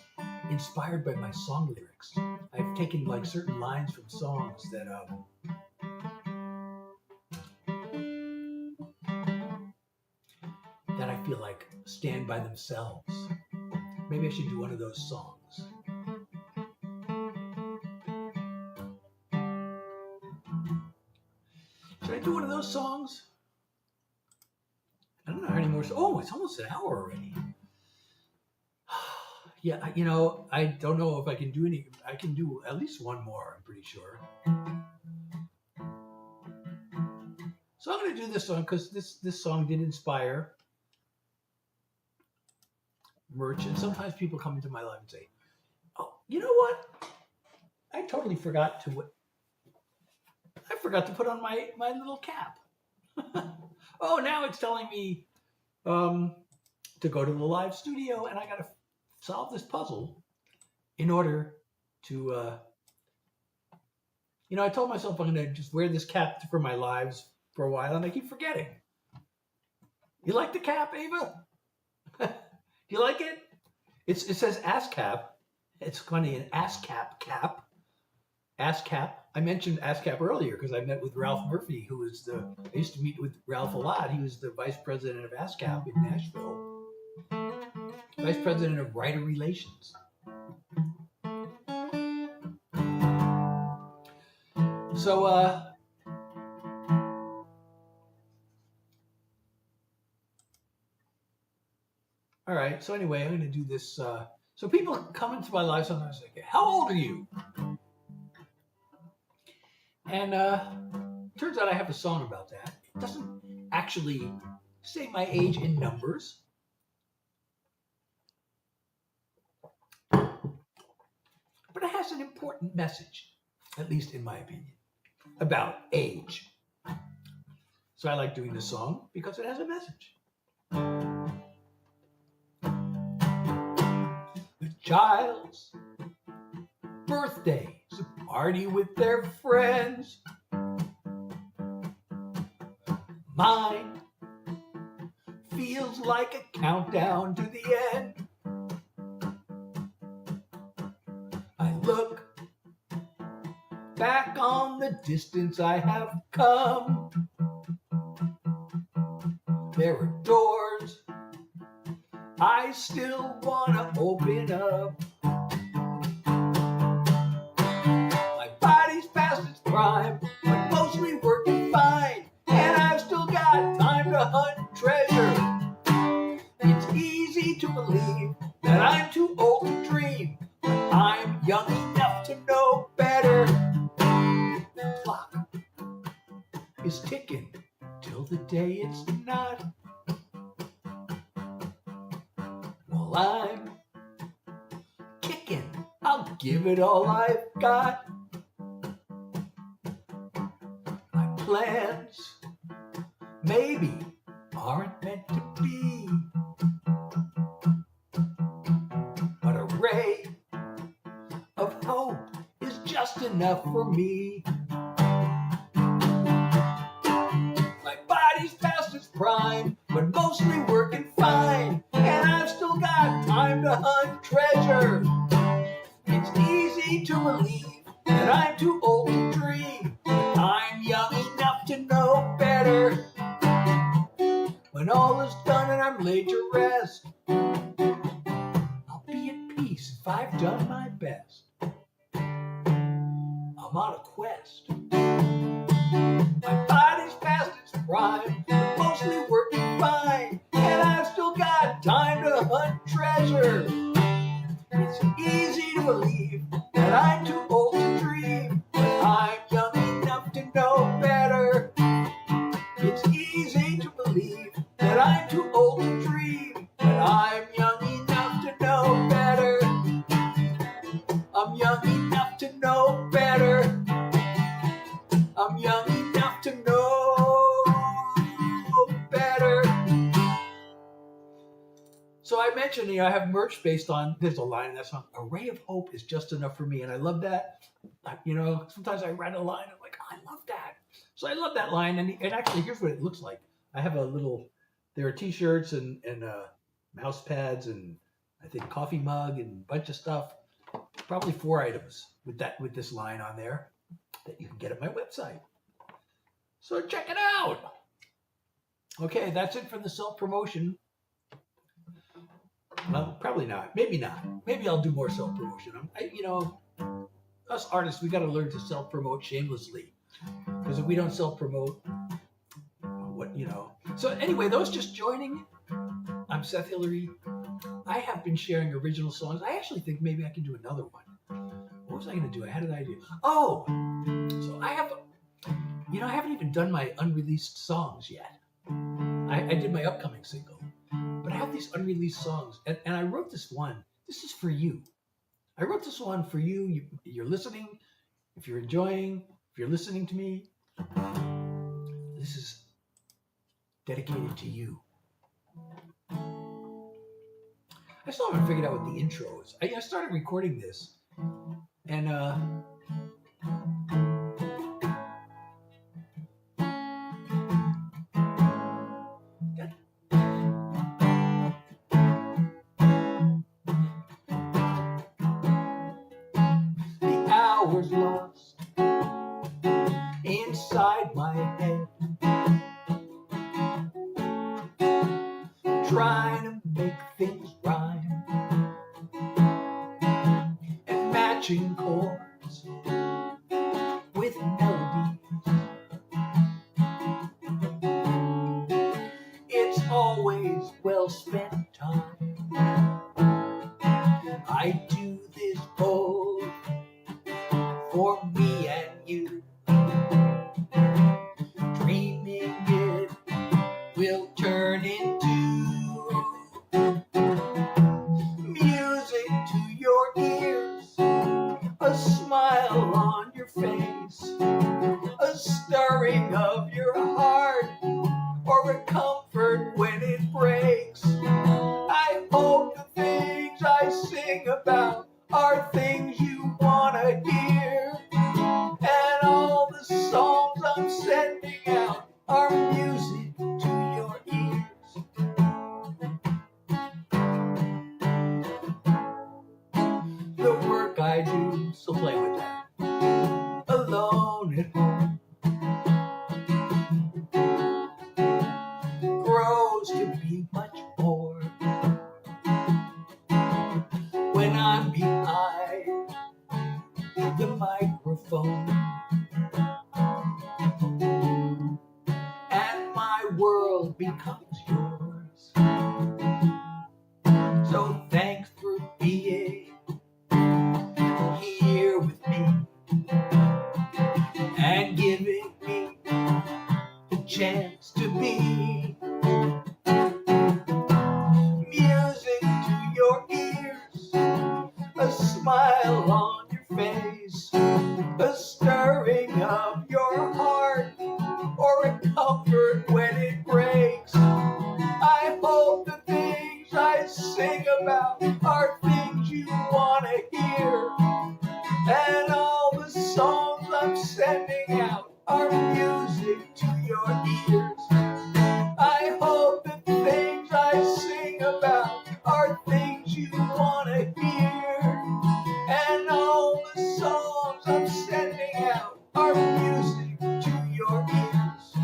inspired by my song lyrics. I've taken certain lines from songs that I feel like stand by themselves. Maybe I should do one of those songs. Should I do one of those songs? I don't know how many more. Oh, it's almost an hour already. Yeah, I don't know if I can do any. I can do at least one more, I'm pretty sure. So I'm going to do this song because this song did inspire merch. And sometimes people come into my life and say, oh, you know what? I totally forgot to put on my little cap. Oh, now it's telling me to go to the live studio, and I got to solve this puzzle in order to, I told myself I'm going to just wear this cap for my lives for a while, and I keep forgetting. You like the cap, Ava? You like it? It says ASCAP. It's funny, an ASCAP cap. ASCAP. I mentioned ASCAP earlier because I met with Ralph Murphy, who was I used to meet with Ralph a lot. He was the vice president of ASCAP in Nashville. Vice president of writer relations. So, all right. So anyway, I'm going to do this. So people come into my life sometimes and say, how old are you? And turns out I have a song about that. It doesn't actually say my age in numbers. But it has an important message, at least in my opinion, about age. So I like doing this song because it has a message. A child's birthday, a party with their friends. Mine feels like a countdown to the end. I look back on the distance I have come. There are doors I still want to open up. My body's past its prime, but mostly working fine. And I've still got time to hunt treasure. It's easy to believe that I'm too old to dream, but I'm young enough to know better. The clock is ticking till the day it's not. While I'm kicking, I'll give it all I've got. My plans maybe aren't meant to be, but a ray of hope is just enough for me. My body's past its prime, but mostly working fine, and I've still got time to hunt treasure. It's easy to believe that I'm too old to dream, but I'm young enough to know better. When all is done and I'm laid to rest, I'll be at peace if I've done my best. I'm on a quest. My body's past its prime, but mostly working fine, and I've still got time to hunt treasure. It's easy to believe that I'm too old to dream, but I'm young enough to know better. It's easy to believe that I'm too old to dream, but I'm young enough to know better. I'm young enough to know better. I'm young enough to know better. So I mentioned, I have merch based on, there's a line in that song, a ray of hope is just enough for me. And I love that. Sometimes I write a line, I'm like, I love that. So I love that line. And actually, here's what it looks like. I have there are t-shirts and mouse pads and I think coffee mug and a bunch of stuff. Probably 4 items with this line on there that you can get at my website. So check it out. Okay, that's it for the self-promotion. Well, probably not. Maybe not. Maybe I'll do more self-promotion. Us artists, we got to learn to self-promote shamelessly. Because if we don't self-promote, So anyway, those just joining, I'm Seth Hilary. I have been sharing original songs. I actually think maybe I can do another one. What was I going to do? I had an idea. Oh, so I have I haven't even done my unreleased songs yet. I did my upcoming single, but I have these unreleased songs, and I wrote this one. This is for you. I wrote this one for you. You're listening. If you're enjoying, if you're listening to me, this is dedicated to you. I still haven't figured out what the intro is. I started recording this, and the hours lost inside my head, trying to make things rhyme, and matching chords with melodies. It's always well spent time. I do this both for me and you, dreaming it will turn into music to your ears, a smile on your face, a stirring of your heart, or a comfort when it breaks. I hope the things I sing about are things you want to hear, and all the songs I'm sending out are music to your ears. The work I do, so play with that, alone at home, grows to be much more when I'm behind the microphone, and my world becomes yours. So thanks for being here with me and giving me the chance to be music to your ears, a smile on your face, a stirring of your heart, or a comfort when it breaks. I hope the things I sing about are things you want to hear, and all the songs I'm sending out are music to your ears. I hope the things I sing about are things you want to hear, and all the songs I'm sending out are music to your ears.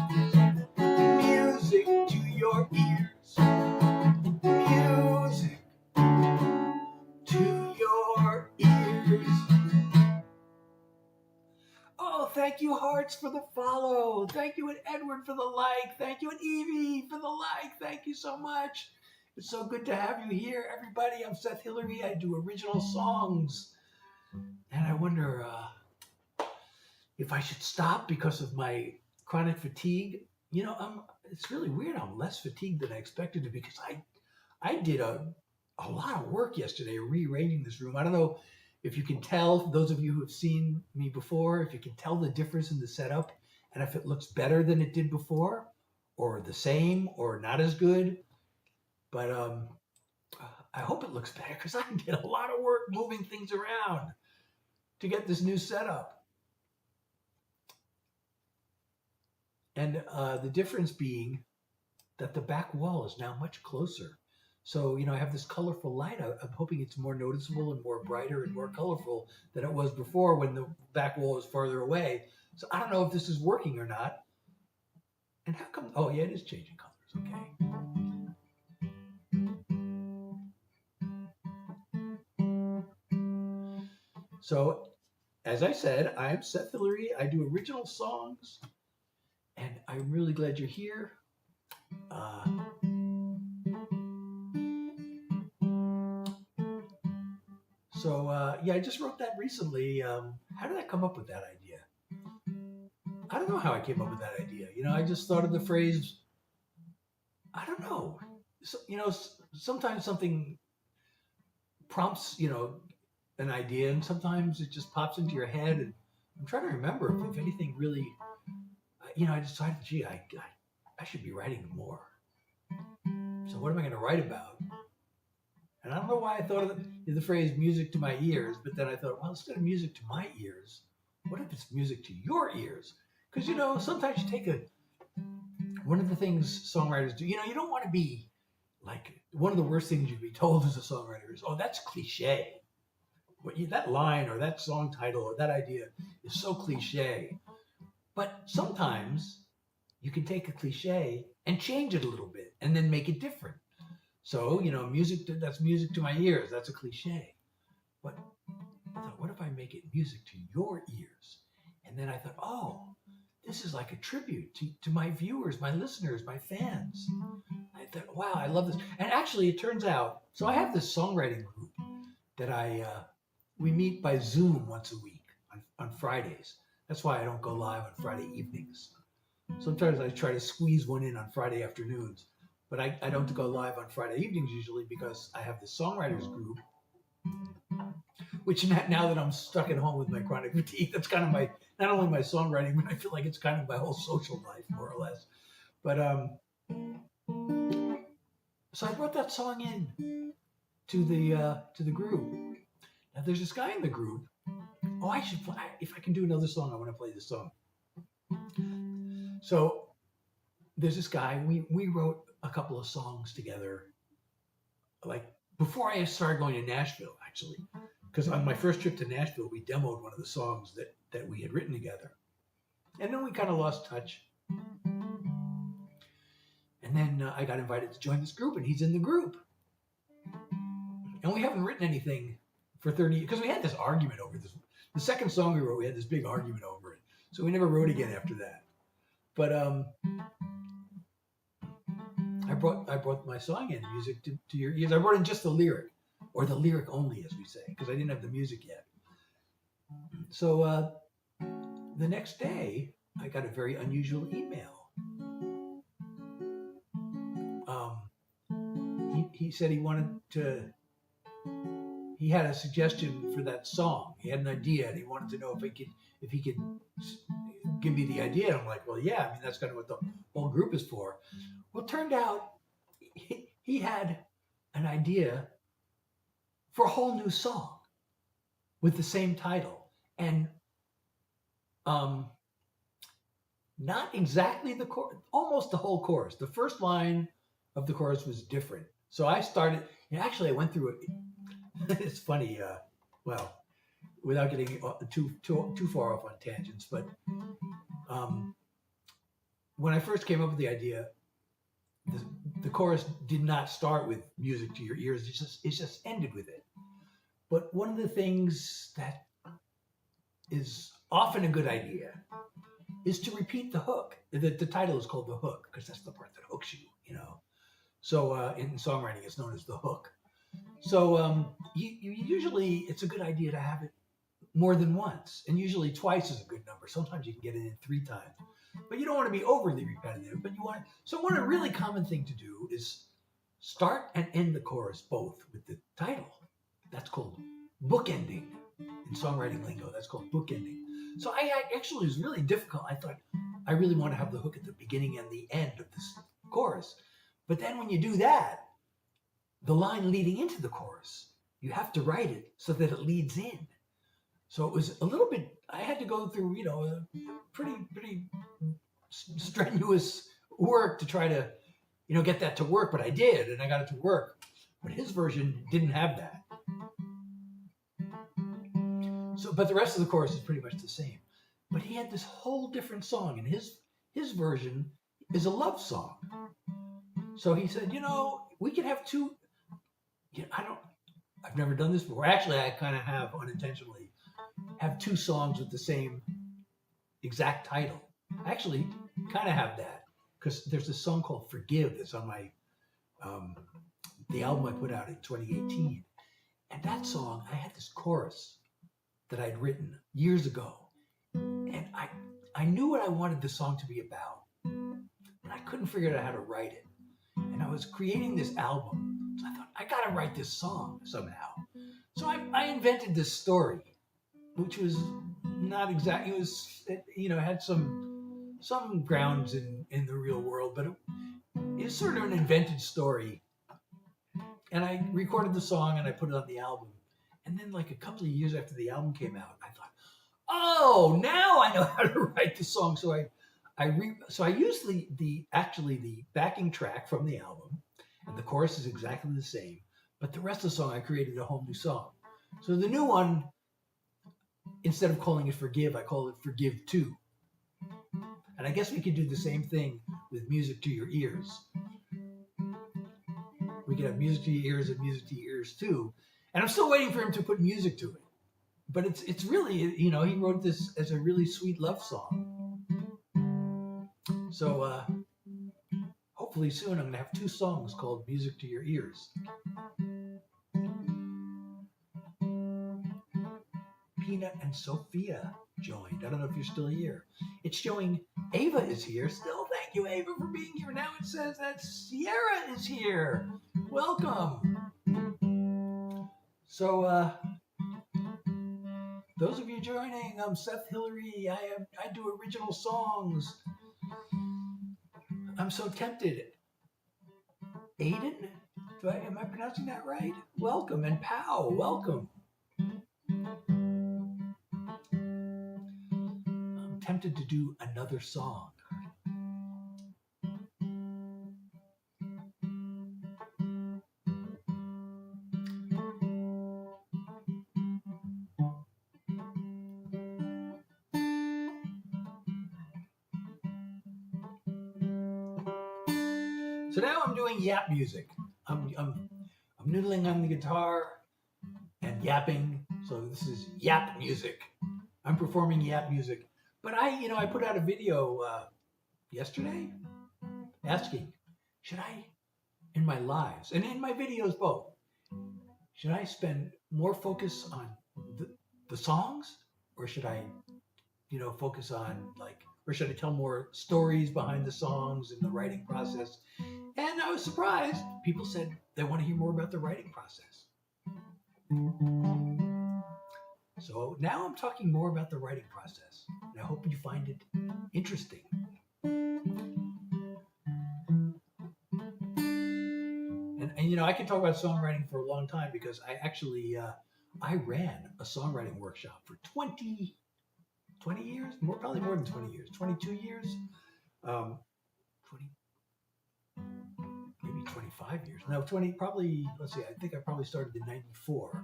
Music to your ears. Music to your ears. Oh, thank you, Hearts, for the follow. Thank you, and Edward, for the like. Thank you, and Evie, for the like. Thank you so much. It's so good to have you here, everybody. I'm Seth Hilary. I do original songs. And I wonder if I should stop because of my chronic fatigue. It's really weird. I'm less fatigued than I expected to, because I did a lot of work yesterday rearranging this room. I don't know if you can tell, those of you who have seen me before, if you can tell the difference in the setup, and if it looks better than it did before, or the same, or not as good. But I hope it looks better, because I did a lot of work moving things around to get this new setup. And the difference being that the back wall is now much closer. So, I have this colorful light. I'm hoping it's more noticeable and more brighter and more colorful than it was before when the back wall was farther away. So I don't know if this is working or not. And how come? Oh, yeah, it is changing colors. Okay. So, as I said, I'm Seth Hilary. I do original songs, and I'm really glad you're here. I just wrote that recently. How did I come up with that idea? I don't know how I came up with that idea. I just thought of the phrase. I don't know. So, sometimes something prompts, an idea, and sometimes it just pops into your head. And I'm trying to remember if anything really, I decided, gee, I should be writing more. So what am I going to write about? And I don't know why I thought of the phrase music to my ears, but then I thought, well, instead of music to my ears, what if it's music to your ears? Because, sometimes you take one of the things songwriters do, you don't want to be like, one of the worst things you'd be told as a songwriter is, oh, that's cliche. That line or that song title or that idea is so cliche. But sometimes you can take a cliche and change it a little bit and then make it different. So, that's music to my ears. That's a cliche. But I thought, what if I make it music to your ears? And then I thought, oh, this is like a tribute to my viewers, my listeners, my fans. I thought, wow, I love this. And actually, it turns out, so I have this songwriting group that we meet by Zoom once a week on Fridays. That's why I don't go live on Friday evenings. Sometimes I try to squeeze one in on Friday afternoons, but I don't go live on Friday evenings usually because I have this songwriters group, which now that I'm stuck at home with my chronic fatigue, that's kind of not only my songwriting, but I feel like it's kind of my whole social life, more or less. But so I brought that song in to the group. Now there's this guy in the group. Oh, I should play. If I can do another song, I want to play this song. So there's this guy. We wrote a couple of songs together, like before I started going to Nashville, actually. Because on my first trip to Nashville, we demoed one of the songs that we had written together. And then we kind of lost touch. And then I got invited to join this group, and he's in the group. And we haven't written anything for 30 years, because we had this argument over this. The second song we wrote, we had this big argument over it. So we never wrote again after that. But I brought my song in, music to your ears. I brought in just the lyric, or the lyric only, as we say, because I didn't have the music yet. So the next day, I got a very unusual email. He said he had a suggestion for that song. He had an idea, and he wanted to know if he could give me the idea. And I'm like, well, yeah, I mean, that's kind of what the whole group is for. Well, it turned out he had an idea for a whole new song with the same title, and not exactly the chorus, almost the whole chorus. The first line of the chorus was different. So I started, and actually I went through it. It's funny, well, without getting too far off on tangents, but when I first came up with the idea, the chorus did not start with music to your ears. It just ended with it. But one of the things that is often a good idea is to repeat the hook. The title is called the hook because that's the part that hooks you, So in songwriting, it's known as the hook. So usually it's a good idea to have it more than once, and usually twice is a good number. Sometimes you can get it in 3 times, but you don't want to be overly repetitive. But one a really common thing to do is start and end the chorus both with the title. That's called bookending in songwriting lingo. That's called bookending. So I actually, it was really difficult. I thought I really want to have the hook at the beginning and the end of this chorus. But then when you do that, the line leading into the chorus, you have to write it so that it leads in. So it was a little bit, I had to go through, a pretty strenuous work to try to, get that to work. But I did, and I got it to work. But his version didn't have that. So, but the rest of the chorus is pretty much the same. But he had this whole different song, and his version is a love song. So he said, we could have 2. I've never done this before. Actually, I kind of have unintentionally have 2 songs with the same exact title. I actually kind of have that because there's this song called "Forgive" that's on my the album I put out in 2018, and that song I had this chorus that I'd written years ago, and I knew what I wanted the song to be about, but I couldn't figure out how to write it. And I was creating this album, so I thought, I gotta write this song somehow. So I invented this story, which was not exactly, it had some grounds in the real world, but it was sort of an invented story. And I recorded the song and I put it on the album. And then like a couple of years after the album came out, I thought, oh, now I know how to write the song. So I used the backing track from the album, and the chorus is exactly the same, but the rest of the song I created a whole new song. So the new one, instead of calling it Forgive, I call it Forgive 2. And I guess we could do the same thing with Music to Your Ears. We could have Music to Your Ears and Music to Your Ears 2. And I'm still waiting for him to put music to it. But it's really, he wrote this as a really sweet love song. So hopefully soon I'm going to have 2 songs called Music to Your Ears. Peanut and Sophia joined. I don't know if you're still here. It's showing Ava is here still. Thank you, Ava, for being here. Now it says that Sierra is here. Welcome. So, those of you joining, I'm Seth Hilary. I do original songs. I'm so tempted. Aiden? Am I pronouncing that right? Welcome. And Pow, welcome. I'm tempted to do another song. So now I'm doing yap music. I'm noodling on the guitar and yapping. So this is yap music. I'm performing yap music. But I put out a video yesterday asking, should I, in my lives and in my videos both, should I spend more focus on the songs, or should I, focus on or should I tell more stories behind the songs and the writing process? And I was surprised. People said they want to hear more about the writing process. So now I'm talking more about the writing process. And I hope you find it interesting. And I can talk about songwriting for a long time because I actually, I ran a songwriting workshop for 20 years, probably more than 20 years, 22 years, 25 years. No, 20, probably, let's see, I think I probably started in 94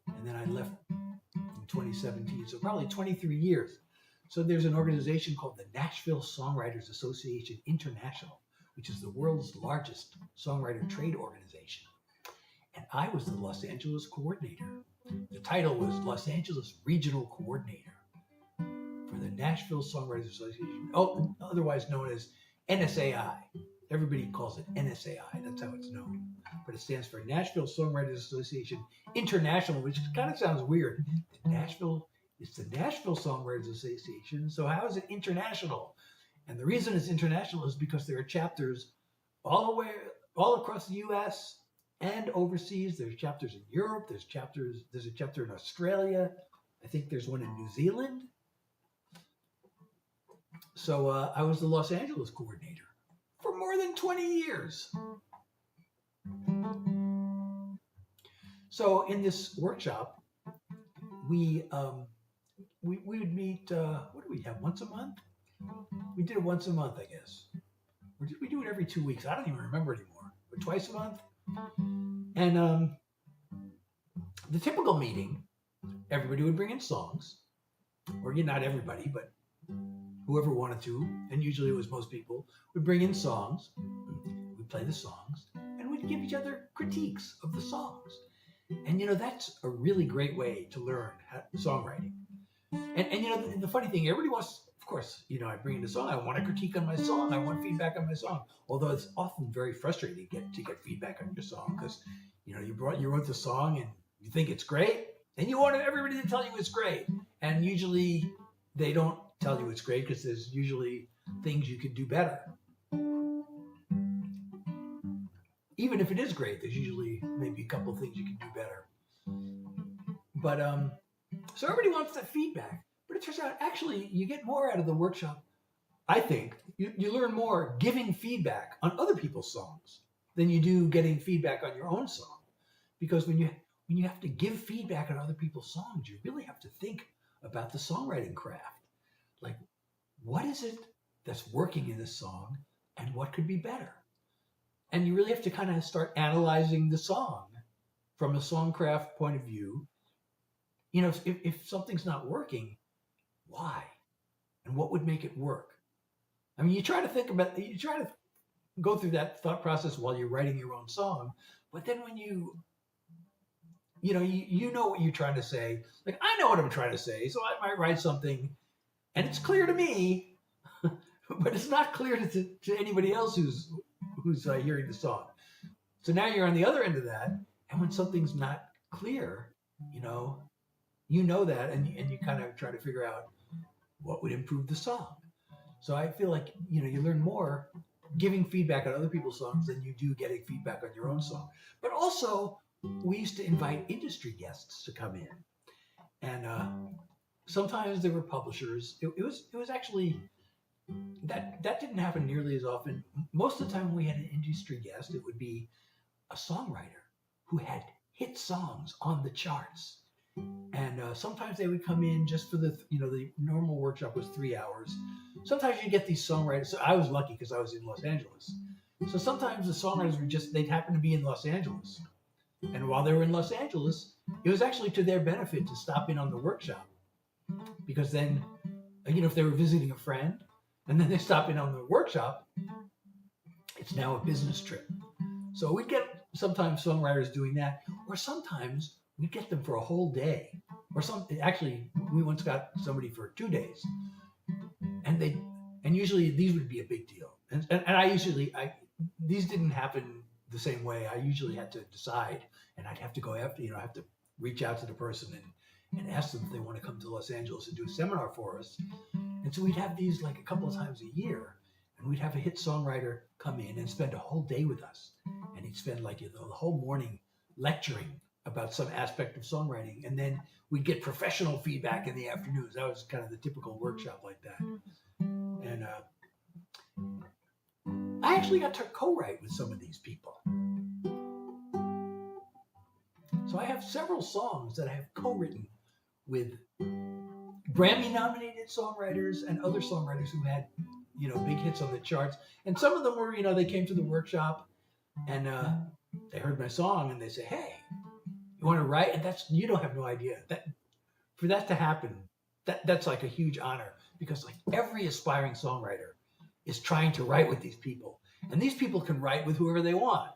and then I left in 2017. So probably 23 years. So there's an organization called the Nashville Songwriters Association International, which is the world's largest songwriter trade organization. And I was the Los Angeles coordinator. The title was Los Angeles Regional Coordinator for the Nashville Songwriters Association, otherwise known as NSAI. Everybody calls it NSAI. That's how it's known. But it stands for Nashville Songwriters Association International, which kind of sounds weird. It's the Nashville Songwriters Association. So how is it international? And the reason it's international is because there are chapters all across the U.S. and overseas. There's chapters in Europe. There's a chapter in Australia. I think there's one in New Zealand. So I was the Los Angeles coordinator for more than 20 years. So in this workshop, we would meet, what do we have, once a month? We did it once a month, I guess. Or did we do it every 2 weeks? I don't even remember anymore. But twice a month. And the typical meeting, everybody would bring in songs. Or not everybody, but whoever wanted to, and usually it was most people, would bring in songs. We'd play the songs, and we'd give each other critiques of the songs. And that's a really great way to learn songwriting. And the funny thing, everybody wants, of course, I bring in a song, I want a critique on my song, I want feedback on my song. Although it's often very frustrating to get feedback on your song, because you wrote the song and you think it's great, and you want everybody to tell you it's great. And usually they don't tell you it's great because there's usually things you could do better. Even if it is great, there's usually maybe a couple of things you can do better. But so everybody wants that feedback. But it turns out actually you get more out of the workshop. I think you learn more giving feedback on other people's songs than you do getting feedback on your own song. Because when you have to give feedback on other people's songs, you really have to think about the songwriting craft. Like, what is it that's working in this song and what could be better? And you really have to kind of start analyzing the song from a songcraft point of view. You know, if something's not working, why? And what would make it work? I mean, you try to go through that thought process while you're writing your own song, but then when you know what you're trying to say. Like, I know what I'm trying to say, so I might write something, and it's clear to me, but it's not clear to anybody else who's hearing the song. So now you're on the other end of that, and when something's not clear, you know that, and you kind of try to figure out what would improve the song. So I feel like you learn more giving feedback on other people's songs than you do getting feedback on your own song. But also, we used to invite industry guests to come in, and sometimes there were publishers. It was actually that didn't happen nearly as often. Most of the time, when we had an industry guest, it would be a songwriter who had hit songs on the charts. And sometimes they would come in just for the normal workshop was 3 hours. Sometimes you get these songwriters. So I was lucky because I was in Los Angeles. So sometimes the songwriters they'd happen to be in Los Angeles. And while they were in Los Angeles, it was actually to their benefit to stop in on the workshop. Because then, if they were visiting a friend and then they stop in on the workshop, it's now a business trip. So we'd get sometimes songwriters doing that, or sometimes we'd get them for a whole day. Actually, we once got somebody for 2 days. And usually these would be a big deal. And these didn't happen the same way. I usually had to decide, and I'd have to go after, I have to reach out to the person and ask them if they want to come to Los Angeles and do a seminar for us. And so we'd have these like a couple of times a year, and we'd have a hit songwriter come in and spend a whole day with us. And he'd spend the whole morning lecturing about some aspect of songwriting. And then we'd get professional feedback in the afternoons. That was kind of the typical workshop like that. And I actually got to co-write with some of these people. So I have several songs that I have co-written with Grammy-nominated songwriters and other songwriters who had, big hits on the charts. And some of them were, they came to the workshop and they heard my song and they say, "Hey, you want to write?" And you don't have no idea that for that to happen, that's like a huge honor, because like every aspiring songwriter is trying to write with these people, and these people can write with whoever they want.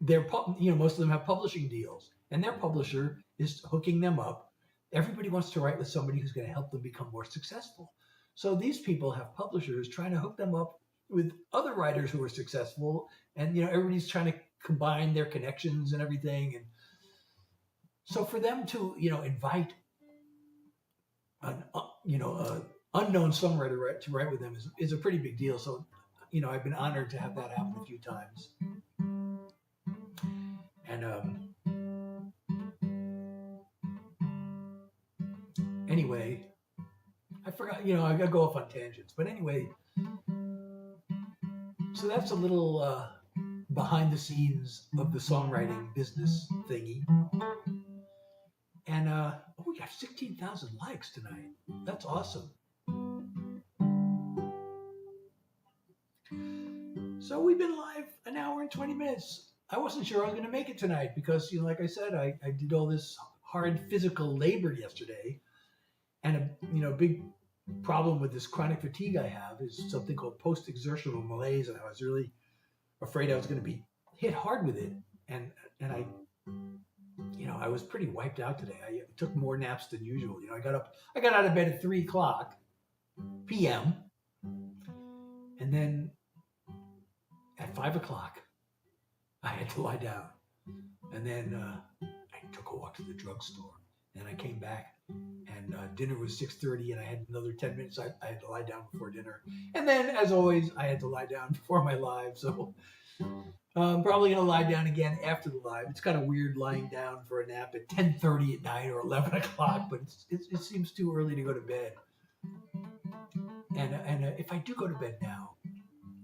They're most of them have publishing deals, and their publisher is hooking them up. Everybody wants to write with somebody who's going to help them become more successful. So these people have publishers trying to hook them up with other writers who are successful, and everybody's trying to combine their connections and everything. And so for them to invite an unknown songwriter to write with them is a pretty big deal. So I've been honored to have that happen a few times. And anyway, I forgot, I gotta go off on tangents, but anyway, so that's a little behind the scenes of the songwriting business thingy. And we got 16,000 likes tonight. That's awesome. So we've been live an hour and 20 minutes. I wasn't sure I was going to make it tonight because, like I said, I did all this hard physical labor yesterday. And a big problem with this chronic fatigue I have is something called post-exertional malaise. And I was really afraid I was going to be hit hard with it. And I was pretty wiped out today. I took more naps than usual. I got out of bed at 3:00 p.m. And then at 5:00, I had to lie down. And then I took a walk to the drugstore. And I came back And dinner was 6:30, and I had another 10 minutes. I had to lie down before dinner. And then, as always, I had to lie down before my live. So I'm probably going to lie down again after the live. It's kind of weird lying down for a nap at 10:30 at night or 11 o'clock, but it seems too early to go to bed. And if I do go to bed now,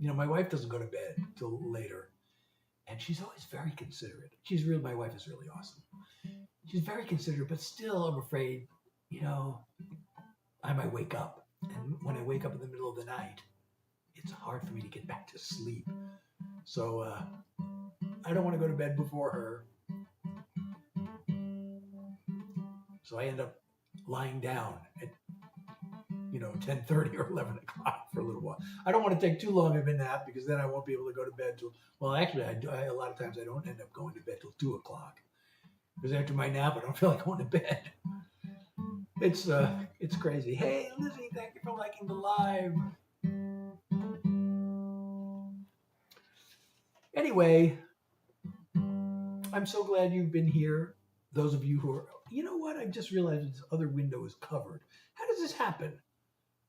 my wife doesn't go to bed till later. And she's always very considerate. My wife is really awesome. She's very considerate, but still I'm afraid, I might wake up. And when I wake up in the middle of the night, it's hard for me to get back to sleep. So I don't want to go to bed before her. So I end up lying down at 10:30 or 11 o'clock for a little while. I don't want to take too long of a nap because then I won't be able to go to bed till, well, actually, a lot of times I don't end up going to bed till 2 o'clock. Because after my nap, I don't feel like going to bed. It's crazy. Hey, Lizzie, thank you for liking the live. Anyway, I'm so glad you've been here. Those of you who are, you know what? I just realized this other window is covered. How does this happen?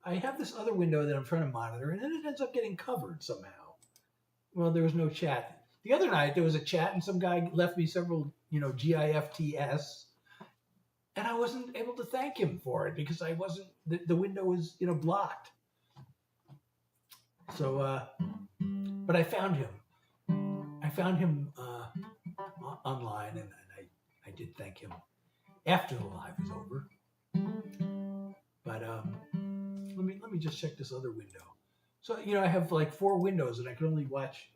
I have this other window that I'm trying to monitor, and then it ends up getting covered somehow. Well, there was no chat. The other night, there was a chat, and some guy left me several, GIFTS, and I wasn't able to thank him for it because I wasn't, the window was, blocked. So, but I found him. Online, and I did thank him after the live was over. But let me just check this other window. So I have like 4 windows, and I can only watch.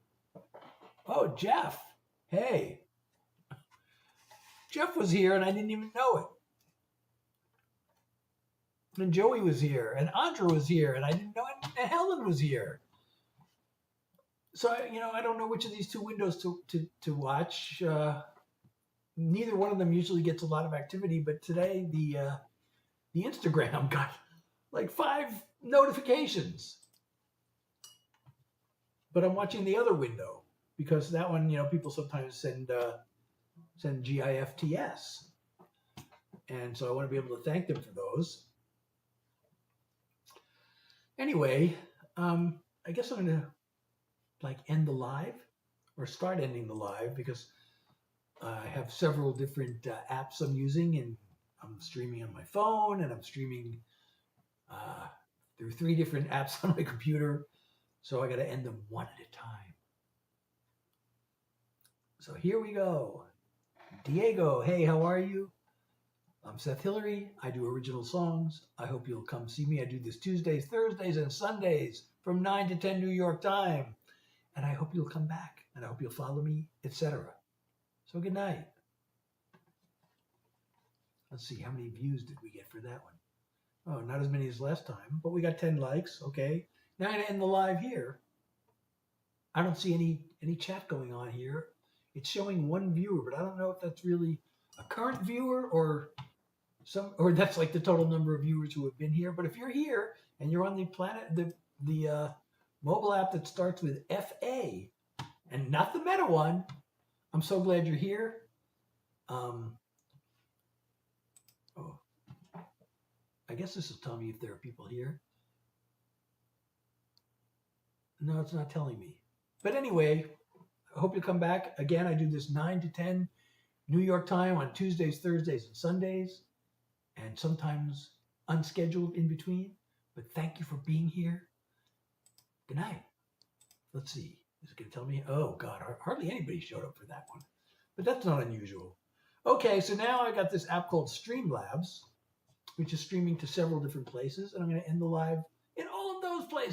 Oh, Jeff! Hey, Jeff was here, and I didn't even know it. And Joey was here, and Andra was here, and I didn't know it. And Helen was here. So I don't know which of these 2 windows to watch. Neither one of them usually gets a lot of activity, but today the Instagram got like 5 notifications. But I'm watching the other window because that one, people sometimes send GIFTS, and so I want to be able to thank them for those. Anyway, I guess I'm gonna end the live or start ending the live because I have several different apps I'm using, and I'm streaming on my phone, and I'm streaming through 3 different apps on my computer. So I got to end them one at a time. So here we go. Diego, hey, how are you? I'm Seth Hilary. I do original songs. I hope you'll come see me. I do this Tuesdays, Thursdays, and Sundays from 9 to 10 New York time. And I hope you'll come back, and I hope you'll follow me, etc. So good night. Let's see, how many views did we get for that one? Oh, not as many as last time, but we got 10 likes. Okay. Now I'm going to end the live here. I don't see any chat going on here. It's showing 1 viewer, but I don't know if that's really a current viewer or that's like the total number of viewers who have been here. But if you're here and you're on the mobile app that starts with FA and not the Meta one, I'm so glad you're here. I guess this is telling me if there are people here. No, it's not telling me. But anyway, I hope you come back. Again, I do this 9 to 10 New York time on Tuesdays, Thursdays, and Sundays, and sometimes unscheduled in between. But thank you for being here. Good night. Let's see. Is it going to tell me? Oh, God, hardly anybody showed up for that one. But that's not unusual. Okay, so now I got this app called Streamlabs, which is streaming to several different places, and I'm going to end the live in all of those places.